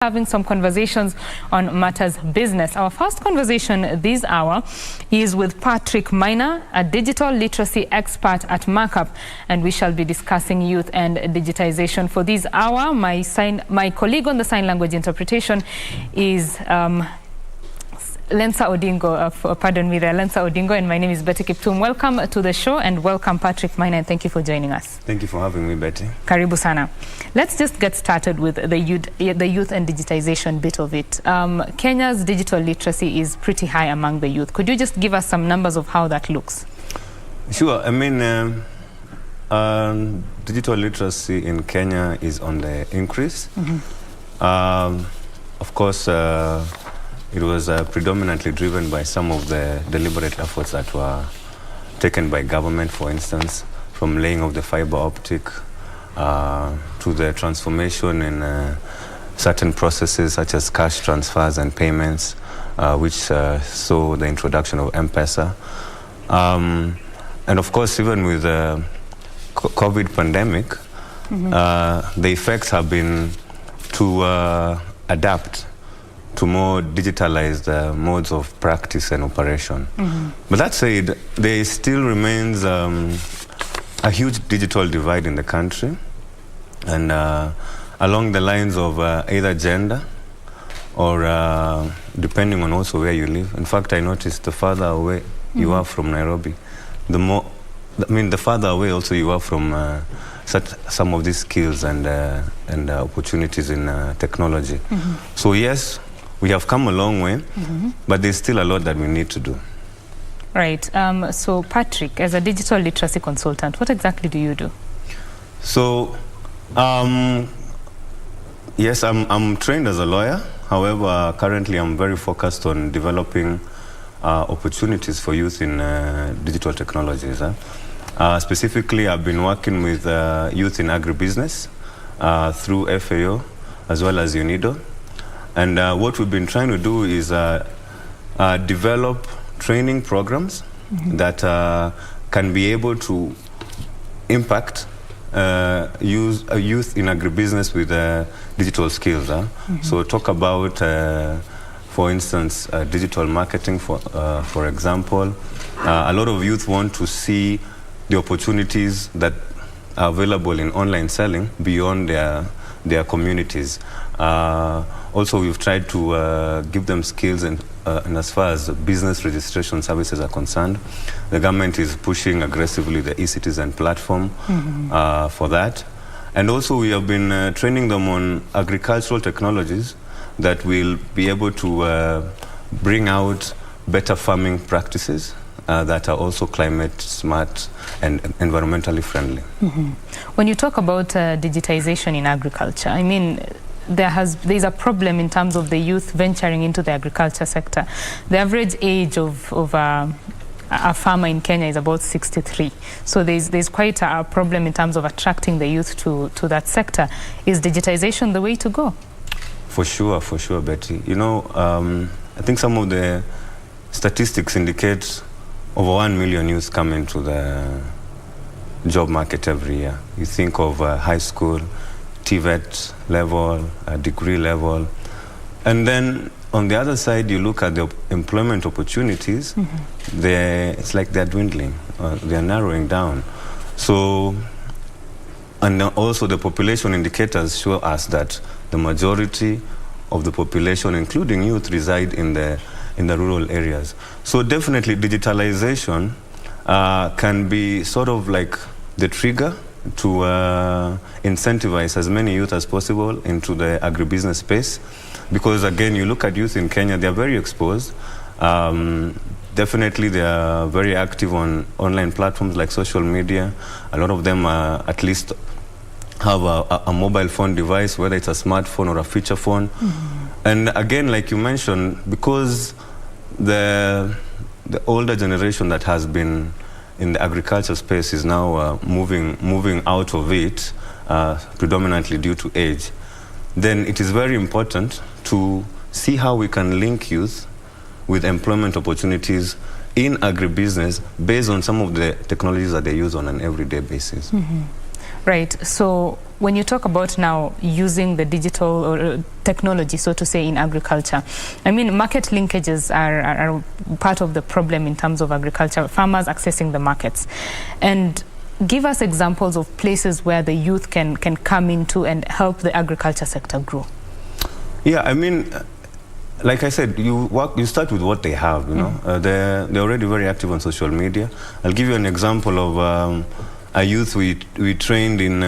Having some conversations on matters business. Our first conversation this hour is with Patrick Minor, a digital literacy expert at Markup, and we shall be discussing youth and digitization. For this hour, my colleague on the sign language interpretation is Lensa Odingo, and my name is Betty Kiptum. Welcome to the show and welcome Patrick Minor, and thank you for joining us. Thank you for having me, Betty. Karibu sana. Let's just get started with the youth and digitization bit of it. Kenya's digital literacy is pretty high among the youth. Could you just give us some numbers of how that looks? Sure. I mean, digital literacy in Kenya is on the increase. Of course, it was predominantly driven by some of the deliberate efforts that were taken by government, for instance, from laying of the fiber optic to the transformation in certain processes such as cash transfers and payments, which saw the introduction of M-Pesa. And of course, even with the COVID pandemic, the effects have been to adapt to more digitalized modes of practice and operation. But that said, there still remains a huge digital divide in the country, and along the lines of either gender or depending on also where you live. In fact, I noticed the farther away you are from Nairobi, the farther away also you are from some of these skills and opportunities in technology. So yes, we have come a long way, but there's still a lot that we need to do. Right. So Patrick, as a digital literacy consultant, what exactly do you do? So, yes, I'm trained as a lawyer. However, currently I'm very focused on developing opportunities for youth in digital technologies. Specifically, I've been working with youth in agribusiness through FAO as well as UNIDO. And what we've been trying to do is develop training programs that can be able to impact youth in agribusiness with digital skills. So talk about, for instance, digital marketing, for example. A lot of youth want to see the opportunities that are available in online selling beyond their communities. Also, we've tried to give them skills, and as far as business registration services are concerned, the government is pushing aggressively the e-citizen platform for that. And also, we have been training them on agricultural technologies that will be able to bring out better farming practices that are also climate smart and environmentally friendly. When you talk about digitization in agriculture, I mean, there's a problem in terms of the youth venturing into the agriculture sector. The average age of a farmer in Kenya is about 63. So there's quite a problem in terms of attracting the youth to that sector. Is digitization the way to go? For sure, Betty. You know, I think some of the statistics indicate over 1 million youth come into the job market every year. You think of high school, TVET level, degree level. And then on the other side, you look at the employment opportunities, it's like they're dwindling, they're narrowing down. So, and also the population indicators show us that the majority of the population, including youth, reside in the rural areas. So definitely digitalization can be sort of like the trigger to incentivize as many youth as possible into the agribusiness space. Because again, you look at youth in Kenya, they are very exposed. Definitely they are very active on online platforms like social media. A lot of them at least have a mobile phone device, whether it's a smartphone or a feature phone. And again, like you mentioned, because the older generation that has been in the agriculture space is now moving out of it, predominantly due to age, then it is very important to see how we can link youth with employment opportunities in agribusiness based on some of the technologies that they use on an everyday basis. Right. So when you talk about now using the digital or technology, so to say, in agriculture, I mean, market linkages are part of the problem in terms of agriculture, farmers accessing the markets. And give us examples of places where the youth can come into and help the agriculture sector grow. Yeah, I mean, like I said, you start with what they have, you know. They're already very active on social media. I'll give you an example of a youth we trained in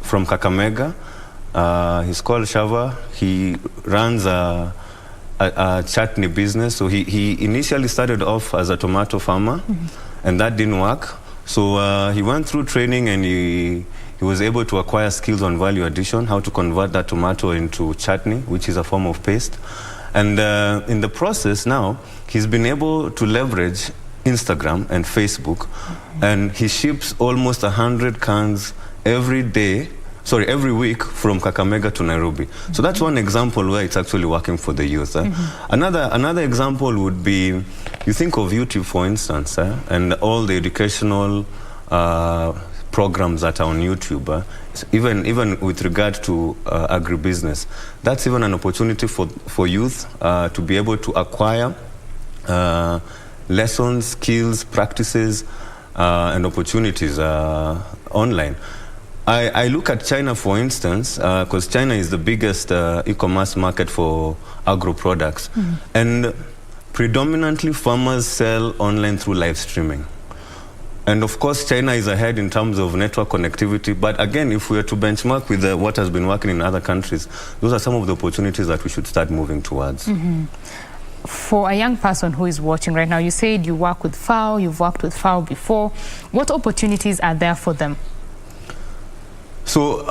from Kakamega. He's called Shava. He runs a chutney business. So he initially started off as a tomato farmer, and that didn't work. So he went through training, and he was able to acquire skills on value addition, how to convert that tomato into chutney, which is a form of paste. And in the process now, he's been able to leverage Instagram and Facebook, and he ships almost 100 cans every week from Kakamega to Nairobi. So that's one example where it's actually working for the youth. Another example would be, you think of YouTube, for instance, and all the educational programs that are on YouTube, even with regard to agribusiness. That's even an opportunity for youth to be able to acquire lessons, skills, practices, and opportunities online. I look at China, for instance, because China is the biggest e-commerce market for agro products. And predominantly farmers sell online through live streaming. And of course, China is ahead in terms of network connectivity. But again, if we were to benchmark with what has been working in other countries, those are some of the opportunities that we should start moving towards. For a young person who is watching right now, you said you work with FAO, you've worked with FAO before. What opportunities are there for them? So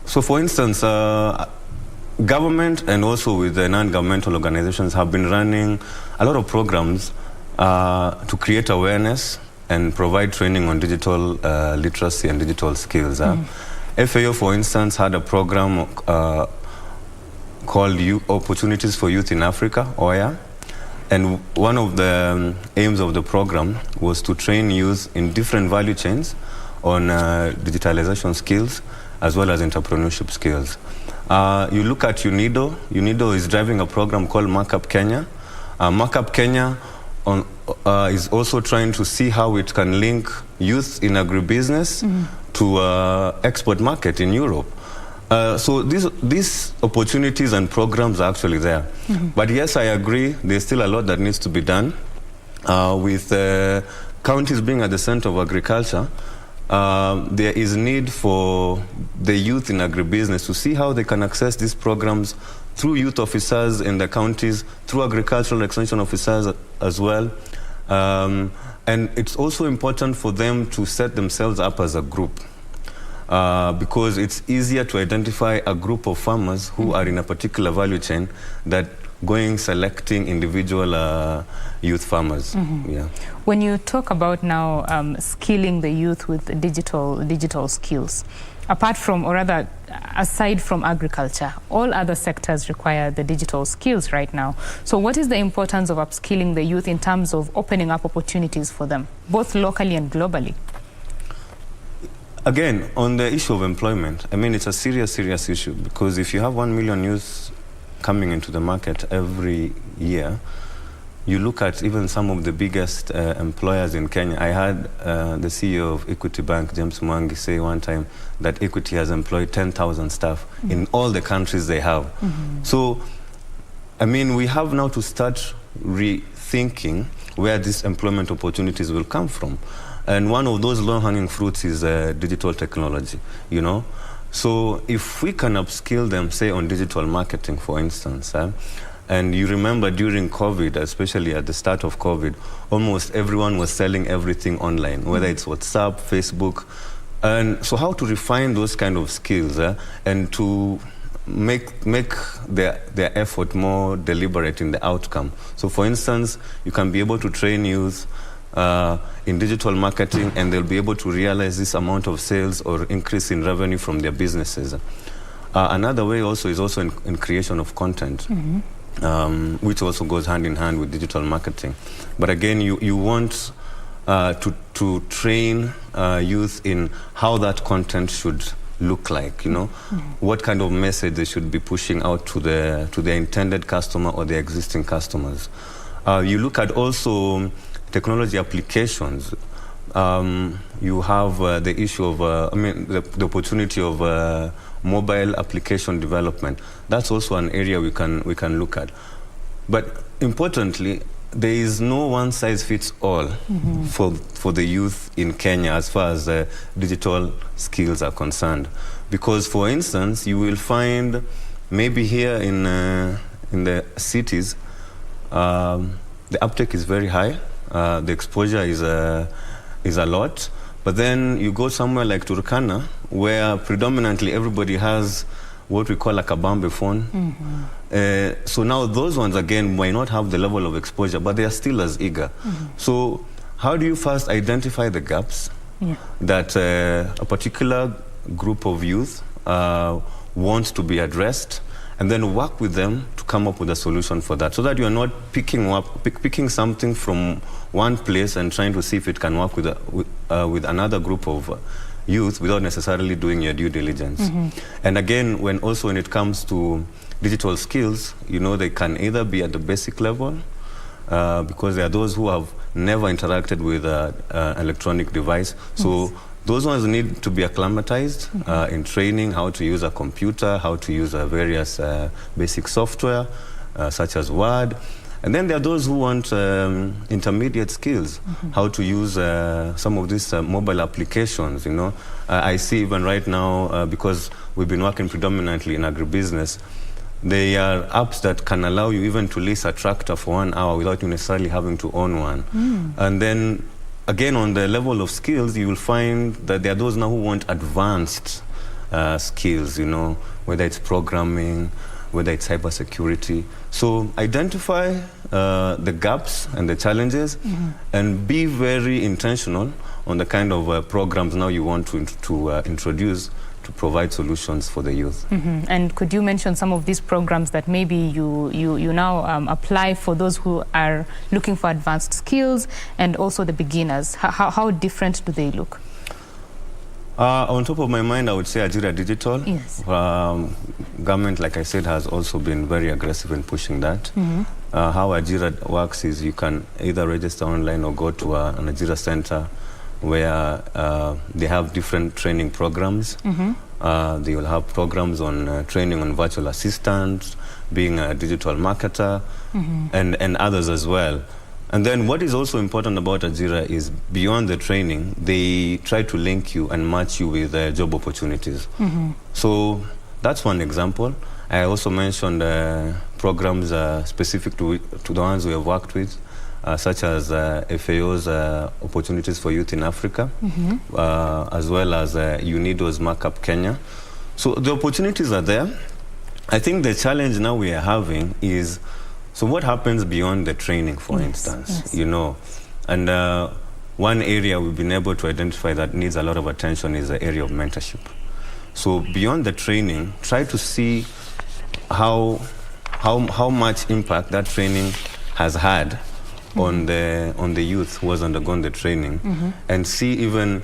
for instance, government and also with the non-governmental organizations have been running a lot of programs to create awareness and provide training on digital literacy and digital skills. FAO, for instance, had a program called Opportunities for Youth in Africa, OYA. And one of the aims of the program was to train youth in different value chains on digitalization skills as well as entrepreneurship skills. You look at UNIDO. UNIDO is driving a program called Markup Kenya. Markup Kenya is also trying to see how it can link youth in agribusiness to export market in Europe. So these opportunities and programs are actually there. But yes, I agree, there's still a lot that needs to be done. With counties being at the center of agriculture, there is need for the youth in agribusiness to see how they can access these programs through youth officers in the counties, through agricultural extension officers as well. And it's also important for them to set themselves up as a group. Because it's easier to identify a group of farmers who are in a particular value chain than selecting individual youth farmers. Yeah. When you talk about now skilling the youth with digital skills, apart from, or rather, aside from agriculture, all other sectors require the digital skills right now. So what is the importance of upskilling the youth in terms of opening up opportunities for them, both locally and globally? Again, on the issue of employment, I mean, it's a serious issue, because if you have 1 million youth coming into the market every year, you look at even some of the biggest employers in Kenya. I heard the CEO of Equity Bank, James Mwangi, say one time that Equity has employed 10,000 staff in all the countries they have. So, I mean, we have now to start rethinking where these employment opportunities will come from. And one of those low-hanging fruits is digital technology, you know. So if we can upskill them, say, on digital marketing, for instance, and you remember during COVID, especially at the start of COVID, almost everyone was selling everything online, whether it's WhatsApp, Facebook. And so how to refine those kind of skills and to make their effort more deliberate in the outcome. So for instance, you can be able to train youth in digital marketing, and they'll be able to realize this amount of sales or increase in revenue from their businesses. Another way also is also in creation of content, which also goes hand in hand with digital marketing. But again, you want to train youth in how that content should look like, you know, what kind of message they should be pushing out to the intended customer or the existing customers. You look at also technology applications. You have the issue of, the opportunity of mobile application development. That's also an area we can look at. But importantly, there is no one-size-fits-all for the youth in Kenya as far as digital skills are concerned. Because, for instance, you will find maybe here in the cities, the uptake is very high, the exposure is a lot. But then you go somewhere like Turkana, where predominantly everybody has what we call a kabambe phone. So now those ones, again, might not have the level of exposure, but they are still as eager. So how do you first identify the gaps that a particular group of youth wants to be addressed, and then work with them to come up with a solution for that, so that you are not picking something from one place and trying to see if it can work with another group of youth without necessarily doing your due diligence. And again, when it comes to digital skills, you know, they can either be at the basic level, because there are those who have never interacted with an electronic device. So those ones need to be acclimatized in training, how to use a computer, how to use various basic software, such as Word. And then there are those who want intermediate skills, how to use some of these mobile applications, you know. I see even right now, because we've been working predominantly in agribusiness, there are apps that can allow you even to lease a tractor for 1 hour without you necessarily having to own one. And then, again, on the level of skills, you will find that there are those now who want advanced skills, you know, whether it's programming, whether it's cybersecurity. So identify the gaps and the challenges, and be very intentional on the kind of programs now you want to introduce to provide solutions for the youth. And could you mention some of these programs that maybe you now apply for those who are looking for advanced skills and also the beginners? How different do they look? On top of my mind, I would say Ajira Digital. Yes. Government, like I said, has also been very aggressive in pushing that. How Ajira works is you can either register online or go to an Ajira center where they have different training programs. They will have programs on training on virtual assistants, being a digital marketer, and others as well. And then what is also important about Ajira is beyond the training, they try to link you and match you with job opportunities. So that's one example. I also mentioned programs specific to the ones we have worked with, such as FAO's Opportunities for Youth in Africa, as well as UNIDO's Markup Kenya. So the opportunities are there. I think the challenge now we are having is, so what happens beyond the training, for instance, you know? And one area we've been able to identify that needs a lot of attention is the area of mentorship. So beyond the training, try to see how much impact that training has had on the youth who has undergone the training, and see even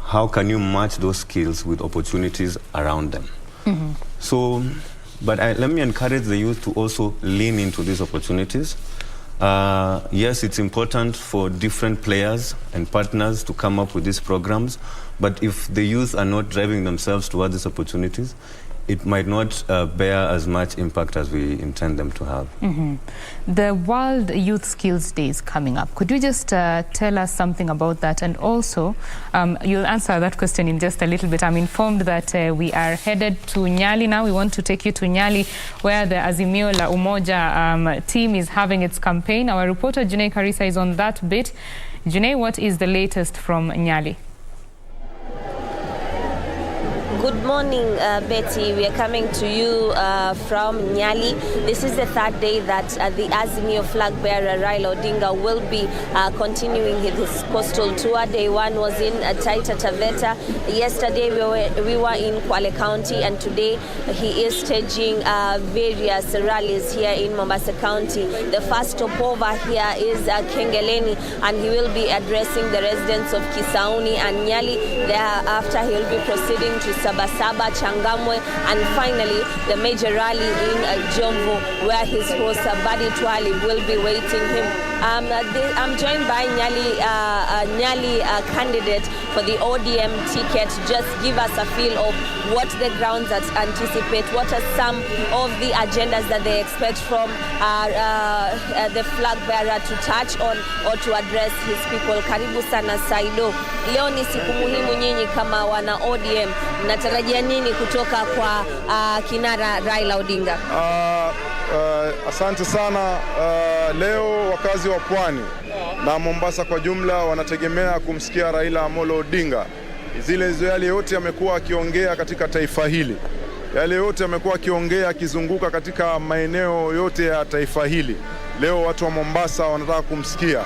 how can you match those skills with opportunities around them. So, but let me encourage the youth to also lean into these opportunities. Yes, it's important for different players and partners to come up with these programs, but if the youth are not driving themselves towards these opportunities, it might not bear as much impact as we intend them to have. The World Youth Skills Day is coming up. Could you just tell us something about that? And also, you'll answer that question in just a little bit. I'm informed that we are headed to Nyali now. We want to take you to Nyali, where the Azimio la Umoja team is having its campaign. Our reporter, Junei Karisa, is on that bit. Junei, what is the latest from Nyali? Good morning, Betty. We are coming to you from Nyali. This is the third day that the Azimio flag bearer Raila Odinga will be continuing his coastal tour. Day one was in Taita Taveta. Yesterday we were in Kwale County, and today he is staging various rallies here in Mombasa County. The first stopover here is Kengeleni, and he will be addressing the residents of Kisauni and Nyali. Thereafter, he will be proceeding to Sabasaba, Changamwe, and finally the major rally in Jomvu, where his host Badi Twali will be waiting him. I'm joined by Nyali candidate for the ODM ticket. Just give us a feel of what the grounds that anticipate, what are some of the agendas that they expect from the flag bearer to touch on or to address his people. Karibu sana Saido. Leo ni siku muhimu, nyinyi kama wana ODM mnatarajia nini kutoka kwa kinara Raila Odinga? Asante sana. Leo wakazi wa Pwani na Mombasa kwa jumla wanategemea kumsikia Raila Amolo Odinga. Yale yote amekuwa akiongea katika taifa hili, yale yote amekuwa akiongea akizunguka katika maeneo yote ya taifa hili. Leo watu wa Mombasa wanataka kumsikia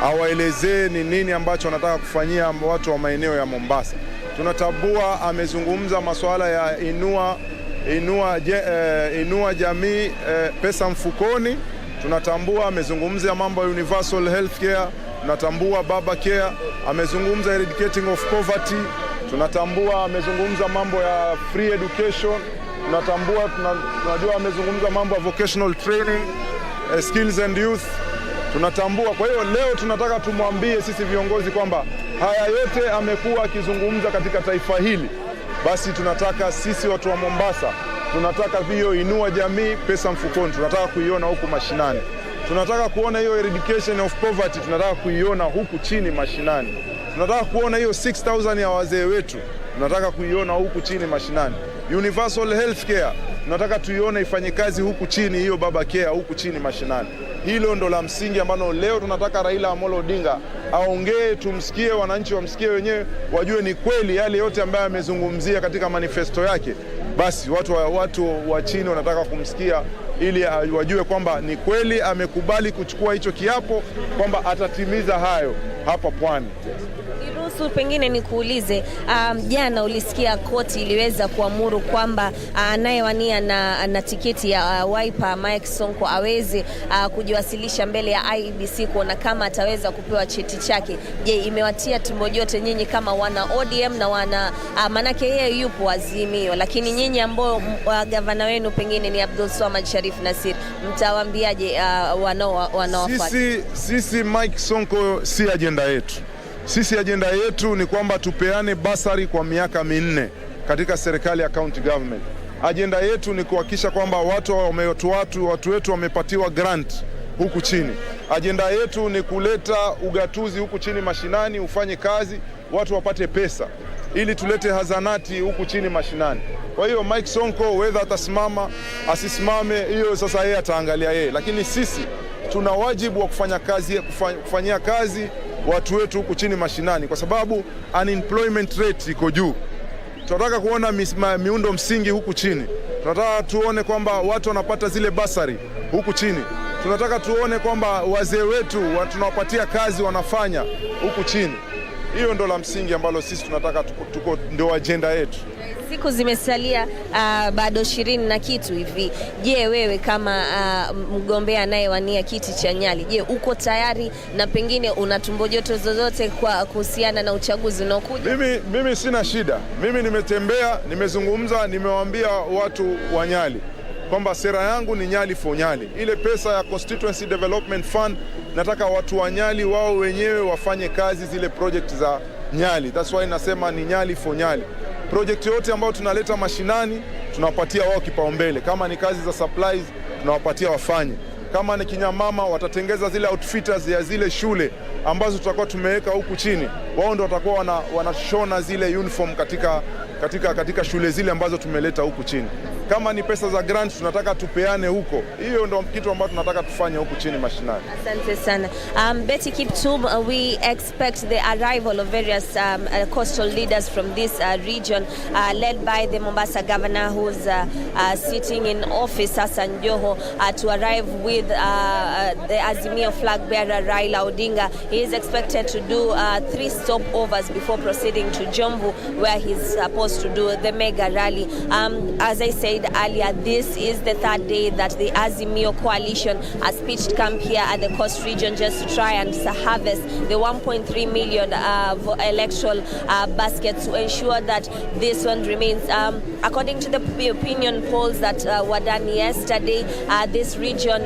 awaelezee ni nini ambacho anataka kufanyia watu wa maeneo ya Mombasa. Tunatambua amezungumza masuala ya inua jamii, pesa mfukoni. Tunatambua amezungumzia mambo ya universal health care. Tunatambua baba care. Amezungumza eradicating of poverty. Tunatambua amezungumza mambo ya free education. Tunajua amezungumza mambo ya vocational training, skills and youth. Tunatambua. Kwa hiyo leo tunataka tumwambie sisi viongozi kwamba haya yote amekuwa akizungumza katika taifa hili. Basi tunataka sisi watu wa Mombasa, tunataka hiyo inua jamii, pesa mfukoni, tunataka kuiona huku mashinani. Tunataka kuona hiyo eradication of poverty, tunataka kuiona huku chini mashinani. Tunataka kuona hiyo 6,000 ya wazee wetu, tunataka kuiona huku chini mashinani. Universal health care, tunataka tuione ifanye kazi huku chini, hiyo baba care huku chini mashinani. Hilo ndo la msingi ambalo leo tunataka Raila Amolo Odinga aongee, tumsikie, wananchi wamsikie wenyewe, wajue ni kweli yale yote ambayo amezungumzia katika manifesto yake. Basi watu wa chini wanataka kumsikia ili wajue kwamba ni kweli amekubali kuchukua hicho kiapo kwamba atatimiza hayo hapa Pwani. Pengine nikuulize, jana ulisikia koti iliweza kuamuru kwamba anayewania na tiketi ya Wiper Mike Sonko aweze kujiwasilisha mbele ya IEBC kuona kama ataweza kupewa cheti chake. Je, imewatia tumbo jote nyinyi kama wana ODM na wana manake yeye yupo Azimio, lakini nyinyi ambao gavana wenu pengine ni Abdul Swamad Sharif Nasir, mtawaambiaje wanaofuata? Sisi Mike Sonko si agenda yetu. Sisi agenda yetu ni kwamba tupeane basari kwa miaka 4 katika serikali ya county government. Agenda yetu ni kuhakikisha kwamba watu wetu wamepatiwa grant huku chini. Agenda yetu ni kuleta ugatuzi huku chini mashinani ufanye kazi, watu wapate pesa ili tulete hazanati huku chini mashinani. Kwa hiyo Mike Sonko whether atasimama asisimame, hiyo sasa yeye ataangalia yeye, lakini sisi tuna wajibu wa kufanyia kazi watu wetu huku chini mashinani, kwa sababu unemployment rate iko juu. Tunataka kuona miundo msingi huku chini. Tunataka tuone kwamba watu wanapata zile basari huku chini. Tunataka tuone kwamba wazee wetu tunawapatia kazi wanafanya huku chini. Hiyo ndo la msingi ambalo sisi tunataka ndio agenda yetu. Siku zimesalia bado 20 na kitu hivi. Je, wewe kama mgombea anayewania kiti cha Nyali, je, uko tayari na pengine una tumbo joto zozote kwa kuhusiana na uchaguzi unaokuja? Mimi sina shida. Mimi nimetembea, nimezungumza, nimewaambia watu wa Nyali kwamba sera yangu ni Nyali for Nyali. Ile pesa ya Constituency Development Fund, nataka watu wa Nyali wao wenyewe wafanye kazi zile project za Nyali. That's why nasema ni Nyali for Nyali. Project yote ambayo tunaleta mashinani tunawapatia wao kipaumbele. Kama ni kazi za supplies tunawapatia wafanye. Kama ni kinyamama watatengeza zile outfitters ya zile shule ambazo tutakuwa tumeweka huku chini. Wao ndio watakuwa wanashona zile uniform katika shule zile ambazo tumeleta huku chini. Kama ni pesa za grant tunataka tupeane huko. Hiyo ndio kitu ambacho tunataka tufanye huku chini mashinani. Asante sana. Betty Kiptum, we expect the arrival of various coastal leaders from this region, led by the Mombasa governor, who's sitting in office, Hassan Joho, to arrive with the Azimio flag bearer Raila Odinga. He is expected to do 3 stopovers before proceeding to Jomvu, where he's supposed to do the mega rally. As I said earlier, this is the 3rd day that the Azimio coalition has pitched camp here at the coast region just to try and harvest the 1.3 million electoral baskets to ensure that this one remains. According to the opinion polls that were done yesterday, this region,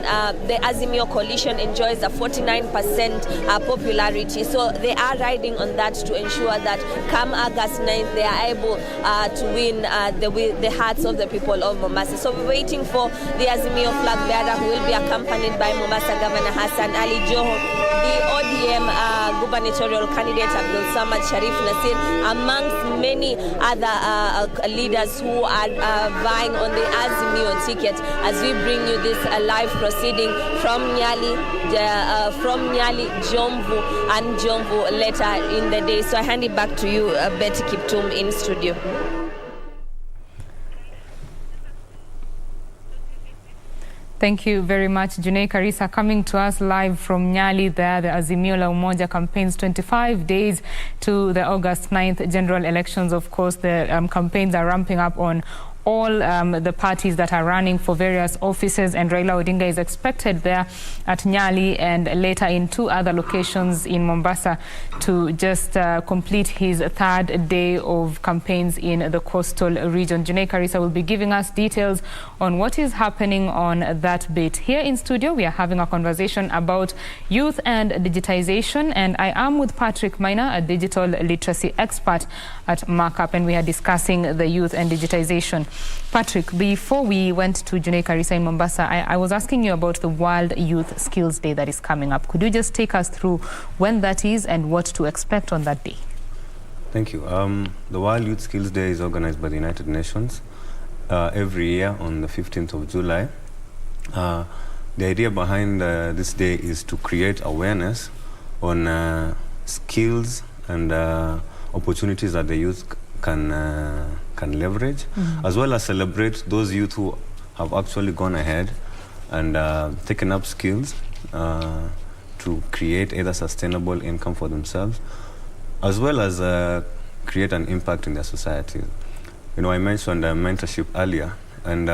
the Azimio coalition enjoys a 49% popularity. So they are riding on that to ensure that come August 9th, they are able to win the hearts of the people of Mombasa. So we're waiting for the Azimio flag bearer, who will be accompanied by Mombasa Governor Hassan Ali Joho, the ODM gubernatorial candidate Abdul Samad Sharif Nasir, amongst many other leaders who are vying on the Azimio ticket, as we bring you this live proceeding from Nyali, Jomvu, and Jomvu later in the day. So I hand it back to you, Betty Kiptum, in studio. Thank you very much, Junei Karisa, coming to us live from Nyali there. The Azimio la Umoja campaigns 25 days to the August 9th general elections. Of course, the campaigns are ramping up on all the parties that are running for various offices, and Raila Odinga is expected there at Nyali and later in 2 other locations in Mombasa to just complete his 3rd day of campaigns in the coastal region. Junei Karisa will be giving us details on what is happening on that bit. Here in studio, we are having a conversation about youth and digitization, and I am with Patrick Maina, a digital literacy expert at Markup, and we are discussing the youth and digitization. Patrick, before we went to Junei Karisa in Mombasa, I was asking you about the World Youth Skills Day that is coming up. Could you just take us through when that is and what to expect on that day? Thank you. The World Youth Skills Day is organized by the United Nations every year on the 15th of July. The idea behind this day is to create awareness on skills and opportunities that the youth can leverage, as well as celebrate those youth who have actually gone ahead and taken up skills to create either sustainable income for themselves, as well as create an impact in their society. You know, I mentioned mentorship earlier, and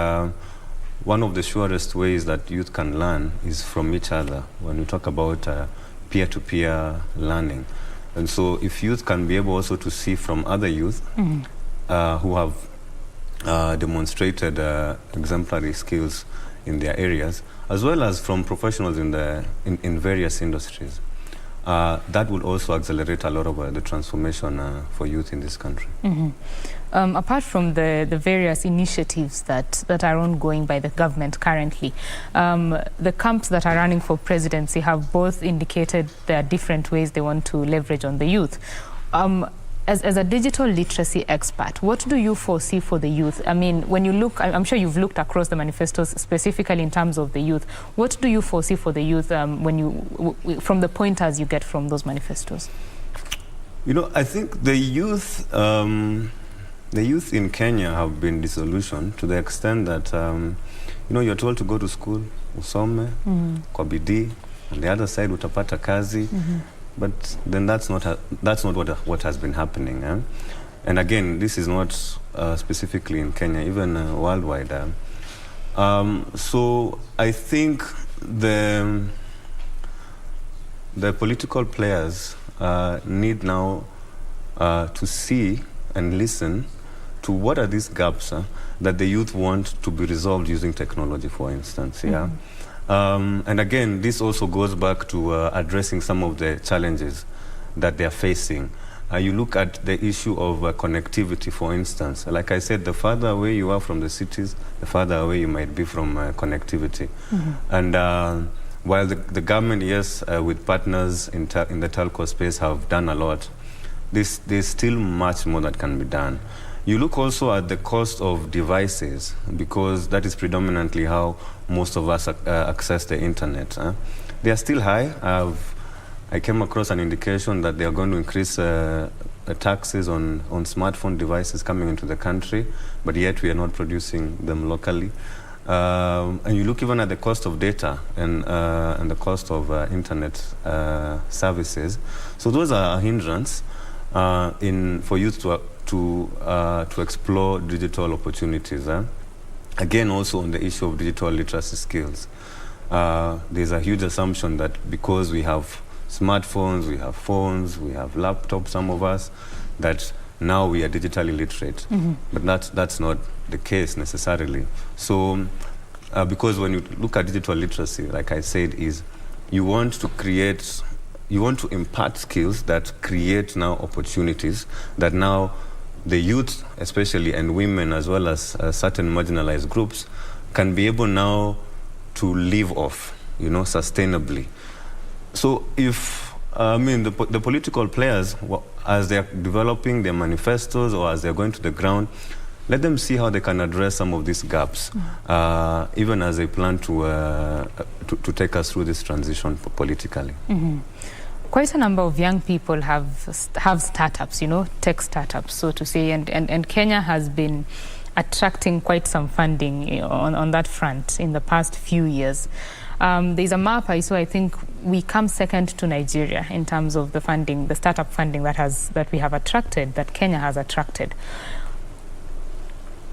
one of the surest ways that youth can learn is from each other when we talk about peer-to-peer learning. And so if youth can be able also to see from other youth who have demonstrated exemplary skills in their areas, as well as from professionals in various industries, that will also accelerate a lot of the transformation for youth in this country. Apart from the various initiatives that are ongoing by the government currently, the camps that are running for presidency have both indicated there are different ways they want to leverage on the youth. As a digital literacy expert, what do you foresee for the youth? I mean, when you look, I'm sure you've looked across the manifestos specifically in terms of the youth. What do you foresee for the youth from the pointers you get from those manifestos? You know, I think the youth in Kenya have been disillusioned to the extent that, you know, you're told to go to school, usome, kwa bidii, on the other side utapata kazi, but then that's not what has been happening. And again, this is not specifically in Kenya, even worldwide. So I think the political players need now to see and listen to what are these gaps that the youth want to be resolved using technology, for instance. And again, this also goes back to addressing some of the challenges that they are facing. You look at the issue of connectivity, for instance. Like I said, the farther away you are from the cities, the farther away you might be from connectivity. And while the government, yes, with partners in the telco space have done a lot, there's still much more that can be done. You look also at the cost of devices, because that is predominantly how most of us access the internet. They are still high. I came across an indication that they are going to increase taxes on smartphone devices coming into the country, but yet we are not producing them locally. And you look even at the cost of data and the cost of internet services. So those are a hindrance for youth to explore digital opportunities. Again, also on the issue of digital literacy skills, there's a huge assumption that because we have smartphones, we have phones, we have laptops, some of us, that now we are digitally literate. But that's not the case necessarily. So because when you look at digital literacy, like I said, is you want to impart skills that create now opportunities that now the youth especially, and women as well as certain marginalized groups, can be able now to live off, sustainably. So if, the political players, as they're developing their manifestos or as they're going to the ground, let them see how they can address some of these gaps, even as they plan to take us through this transition politically. Quite a number of young people have startups, tech startups, so to say, and Kenya has been attracting quite some funding on that front in the past few years. There's a map I saw. I think we come second to Nigeria in terms of the funding, the startup funding that we have attracted, that Kenya has attracted.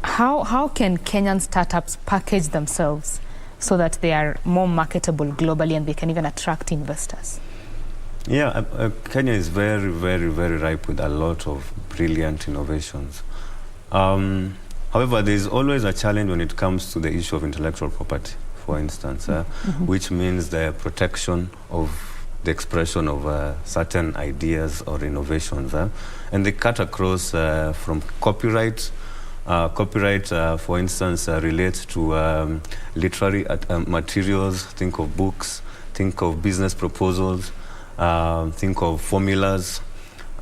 How can Kenyan startups package themselves so that they are more marketable globally and they can even attract investors? Yeah, Kenya is very, very, very ripe with a lot of brilliant innovations. However, there's always a challenge when it comes to the issue of intellectual property, for instance, which means the protection of the expression of certain ideas or innovations. And they cut across from copyright. Copyright, for instance, relates to literary materials. Think of books, think of business proposals, think of formulas,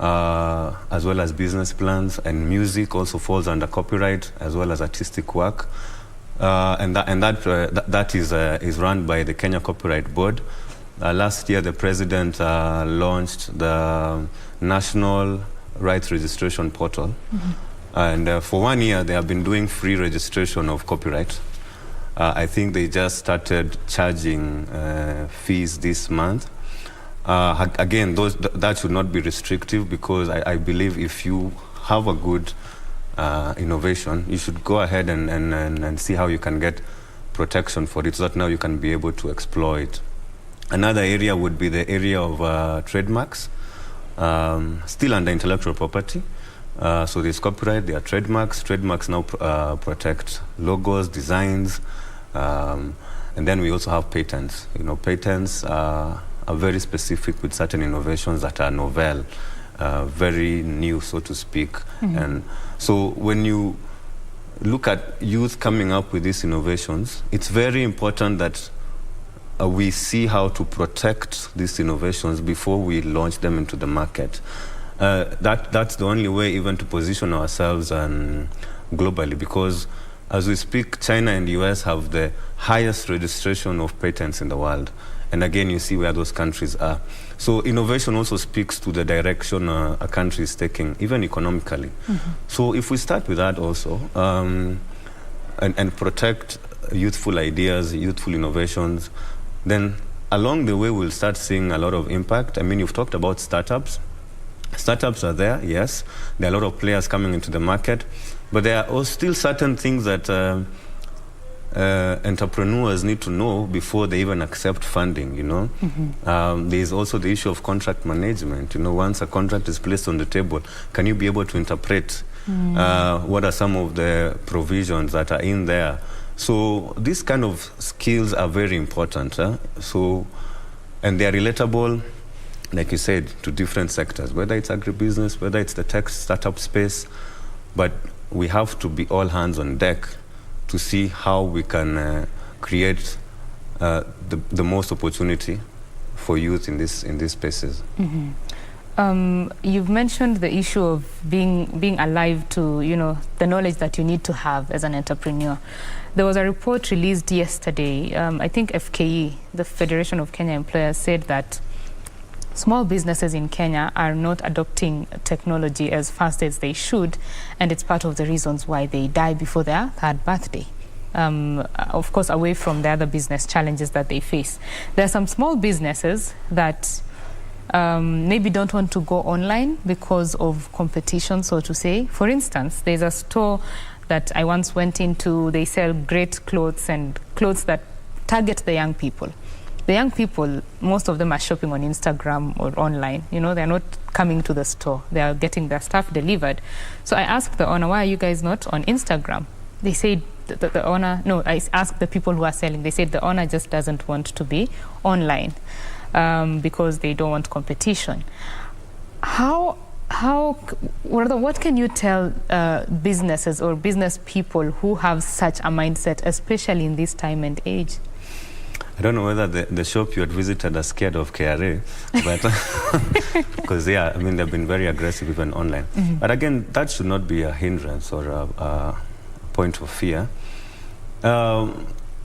as well as business plans, and music also falls under copyright, as well as artistic work. And that is run by the Kenya Copyright Board. Last year, the president launched the National Rights Registration Portal. And for 1 year, they have been doing free registration of copyright. I think they just started charging fees this month. Again, that should not be restrictive, because I believe if you have a good innovation, you should go ahead and see how you can get protection for it, so that now you can be able to exploit. Another area would be the area of trademarks, still under intellectual property. So there's copyright, there are trademarks. Trademarks now protect logos, designs, and then we also have patents. Patents are very specific with certain innovations that are novel, very new, so to speak. And so when you look at youth coming up with these innovations, it's very important that we see how to protect these innovations before we launch them into the market. That's the only way even to position ourselves globally, because as we speak, China and the US have the highest registration of patents in the world. And again, you see where those countries are. So innovation also speaks to the direction a country is taking, even economically. So if we start with that also, and protect youthful ideas, youthful innovations, then along the way we'll start seeing a lot of impact. I mean, you've talked about startups. Startups are there, yes. There are a lot of players coming into the market, but there are still certain things that entrepreneurs need to know before they even accept funding, There's also the issue of contract management. Once a contract is placed on the table, can you be able to interpret what are some of the provisions that are in there? So these kind of skills are very important. And they are relatable, like you said, to different sectors, whether it's agribusiness, whether it's the tech startup space. But we have to be all hands on deck to see how we can create the most opportunity for youth in these spaces. You've mentioned the issue of being alive to, the knowledge that you need to have as an entrepreneur. There was a report released yesterday. I think FKE, the Federation of Kenya Employers, said that small businesses in Kenya are not adopting technology as fast as they should, and it's part of the reasons why they die before their third birthday. Of course, away from the other business challenges that they face. There are some small businesses that maybe don't want to go online because of competition, so to say. For instance, there's a store that I once went into. They sell great clothes and clothes that target the young people. The young people, most of them are shopping on Instagram or online. They're not coming to the store. They are getting their stuff delivered. So I asked the owner, why are you guys not on Instagram? They said, the owner, no, I asked the people who are selling. They said the owner just doesn't want to be online because they don't want competition. What can you tell businesses or business people who have such a mindset, especially in this time and age? I don't know whether the shop you had visited are scared of KRA, but because they've been very aggressive even online. Mm-hmm. But again, that should not be a hindrance or a point of fear.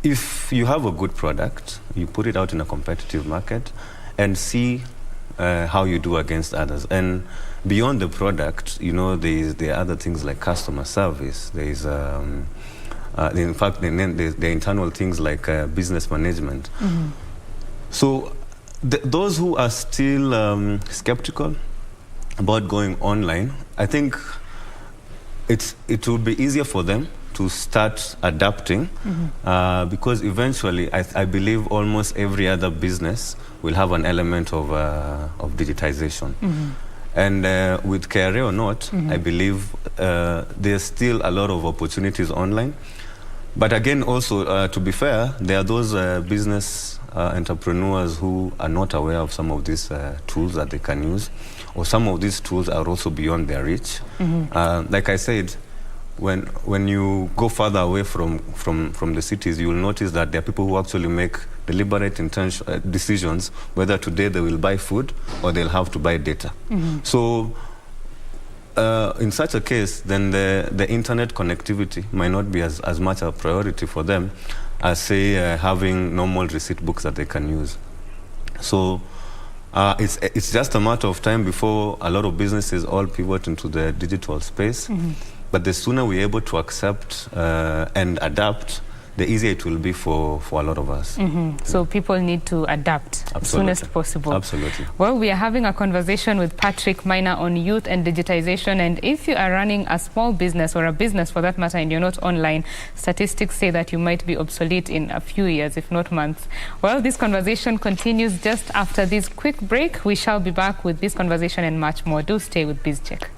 If you have a good product, you put it out in a competitive market and see how you do against others. And beyond the product, there are other things like customer service. There is in fact, the internal things like business management. Mm-hmm. So those who are still skeptical about going online, I think it will be easier for them to start adapting, mm-hmm. Because eventually I believe almost every other business will have an element of digitization. Mm-hmm. And with KRA or not, mm-hmm. I believe there's still a lot of opportunities online. But again, also, to be fair, there are those business entrepreneurs who are not aware of some of these tools that they can use, or some of these tools are also beyond their reach. Mm-hmm. Like I said, when you go further away from the cities, you will notice that there are people who actually make deliberate decisions whether today they will buy food or they'll have to buy data. Mm-hmm. So in such a case, then the internet connectivity might not be as much a priority for them as, say, having normal receipt books that they can use. So it's just a matter of time before a lot of businesses all pivot into the digital space. Mm-hmm. But the sooner we're able to accept and adapt, the easier it will be for a lot of us. Mm-hmm. So people need to adapt as soon as possible. Absolutely. Well, we are having a conversation with Patrick Minor on youth and digitization. And if you are running a small business or a business for that matter and you're not online, statistics say that you might be obsolete in a few years, if not months. Well, this conversation continues just after this quick break. We shall be back with this conversation and much more. Do stay with BizCheck.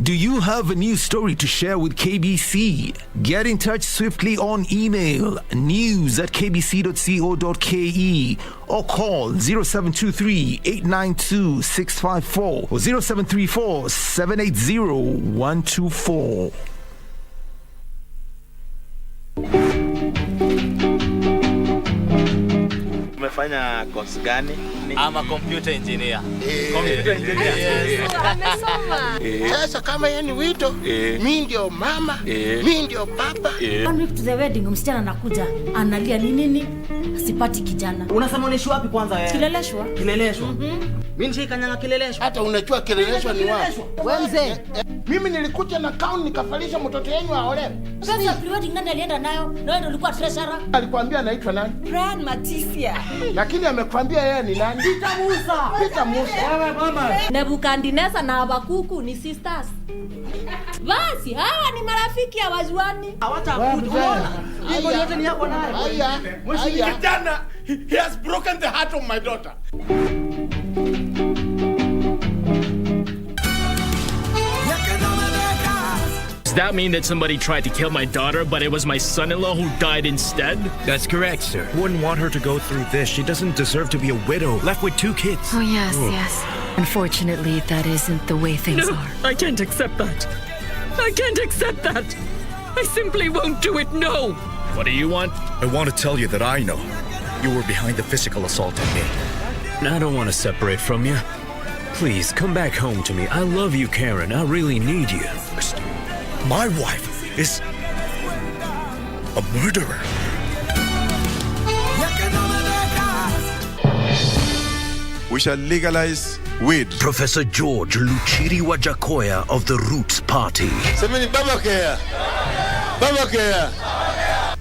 Do you have a news story to share with KBC? Get in touch swiftly on email news@kbc.co.ke or call 0723-892-654 or 0734-780-124. Umefanya course gani? I'm a computer engineer. Computer engineer. Yes. Amesoma. Sasa kama yeye ni wito, mimi ndio mama, mimi ndio baba. One week to the wedding, msichana anakuja, analia nini? Sipati kijana. Unasema unaishwa wapi kwanza wewe? Kileleshwa. Kileleshwa. Mimi nishikanyanga kileleshwa. Hata unajua kileleshwa ni wapi? Wewe mzee, Mimi nilikuja na account nikafalisha mtoto yenu aolewe. Sasa pre-wedding nani alienda nayo? Na wewe ndio ulikuwa treasurer. Alikwambia anaitwa nani? Brian Matisia. Lakini amekwambia yeye ni nani? Peter Musa. Wewe mama. Nebukadneza na Habakuku ni sisters. Basi hawa ni marafiki hawajuani. Hawatakuona. Hiyo yote ni yako naye. Haya. Kijana, he has broken the heart of my daughter. Does that mean that somebody tried to kill my daughter, but it was my son-in-law who died instead? That's correct, sir. Wouldn't want her to go through this. She doesn't deserve to be a widow, left with 2 kids. Oh, yes, yes. Unfortunately, that isn't the way things are. I can't accept that. I can't accept that. I simply won't do it, no. What do you want? I want to tell you that I know you were behind the physical assault on me. I don't want to separate from you. Please, come back home to me. I love you, Karen. I really need you. My wife is a murderer. We shall legalize weed. Professor George Luchiri Wajakoya of the Roots Party. Semeni Babakea. Babakea.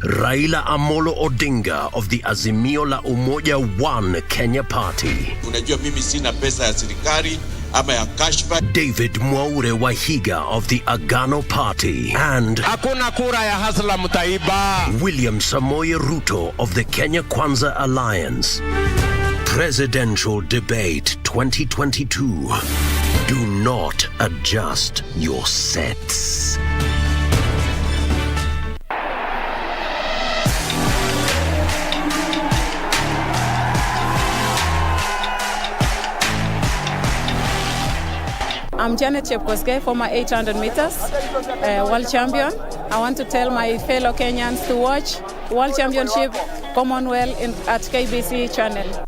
Raila Amolo Odinga of the Azimio la Umoja One Kenya Party. Unajua mimi sina pesa ya serikali ama ya kashfa. David Mwaure Wahiga of the Agano Party. And Hakuna kura ya Hasla Mutaiba. William Samoei Ruto of the Kenya Kwanza Alliance. Presidential Debate 2022. Do not adjust your sets. I'm Janet Chepkoskei, former 800 meters world champion. I want to tell my fellow Kenyans to watch World Championship Commonwealth at KBC channel.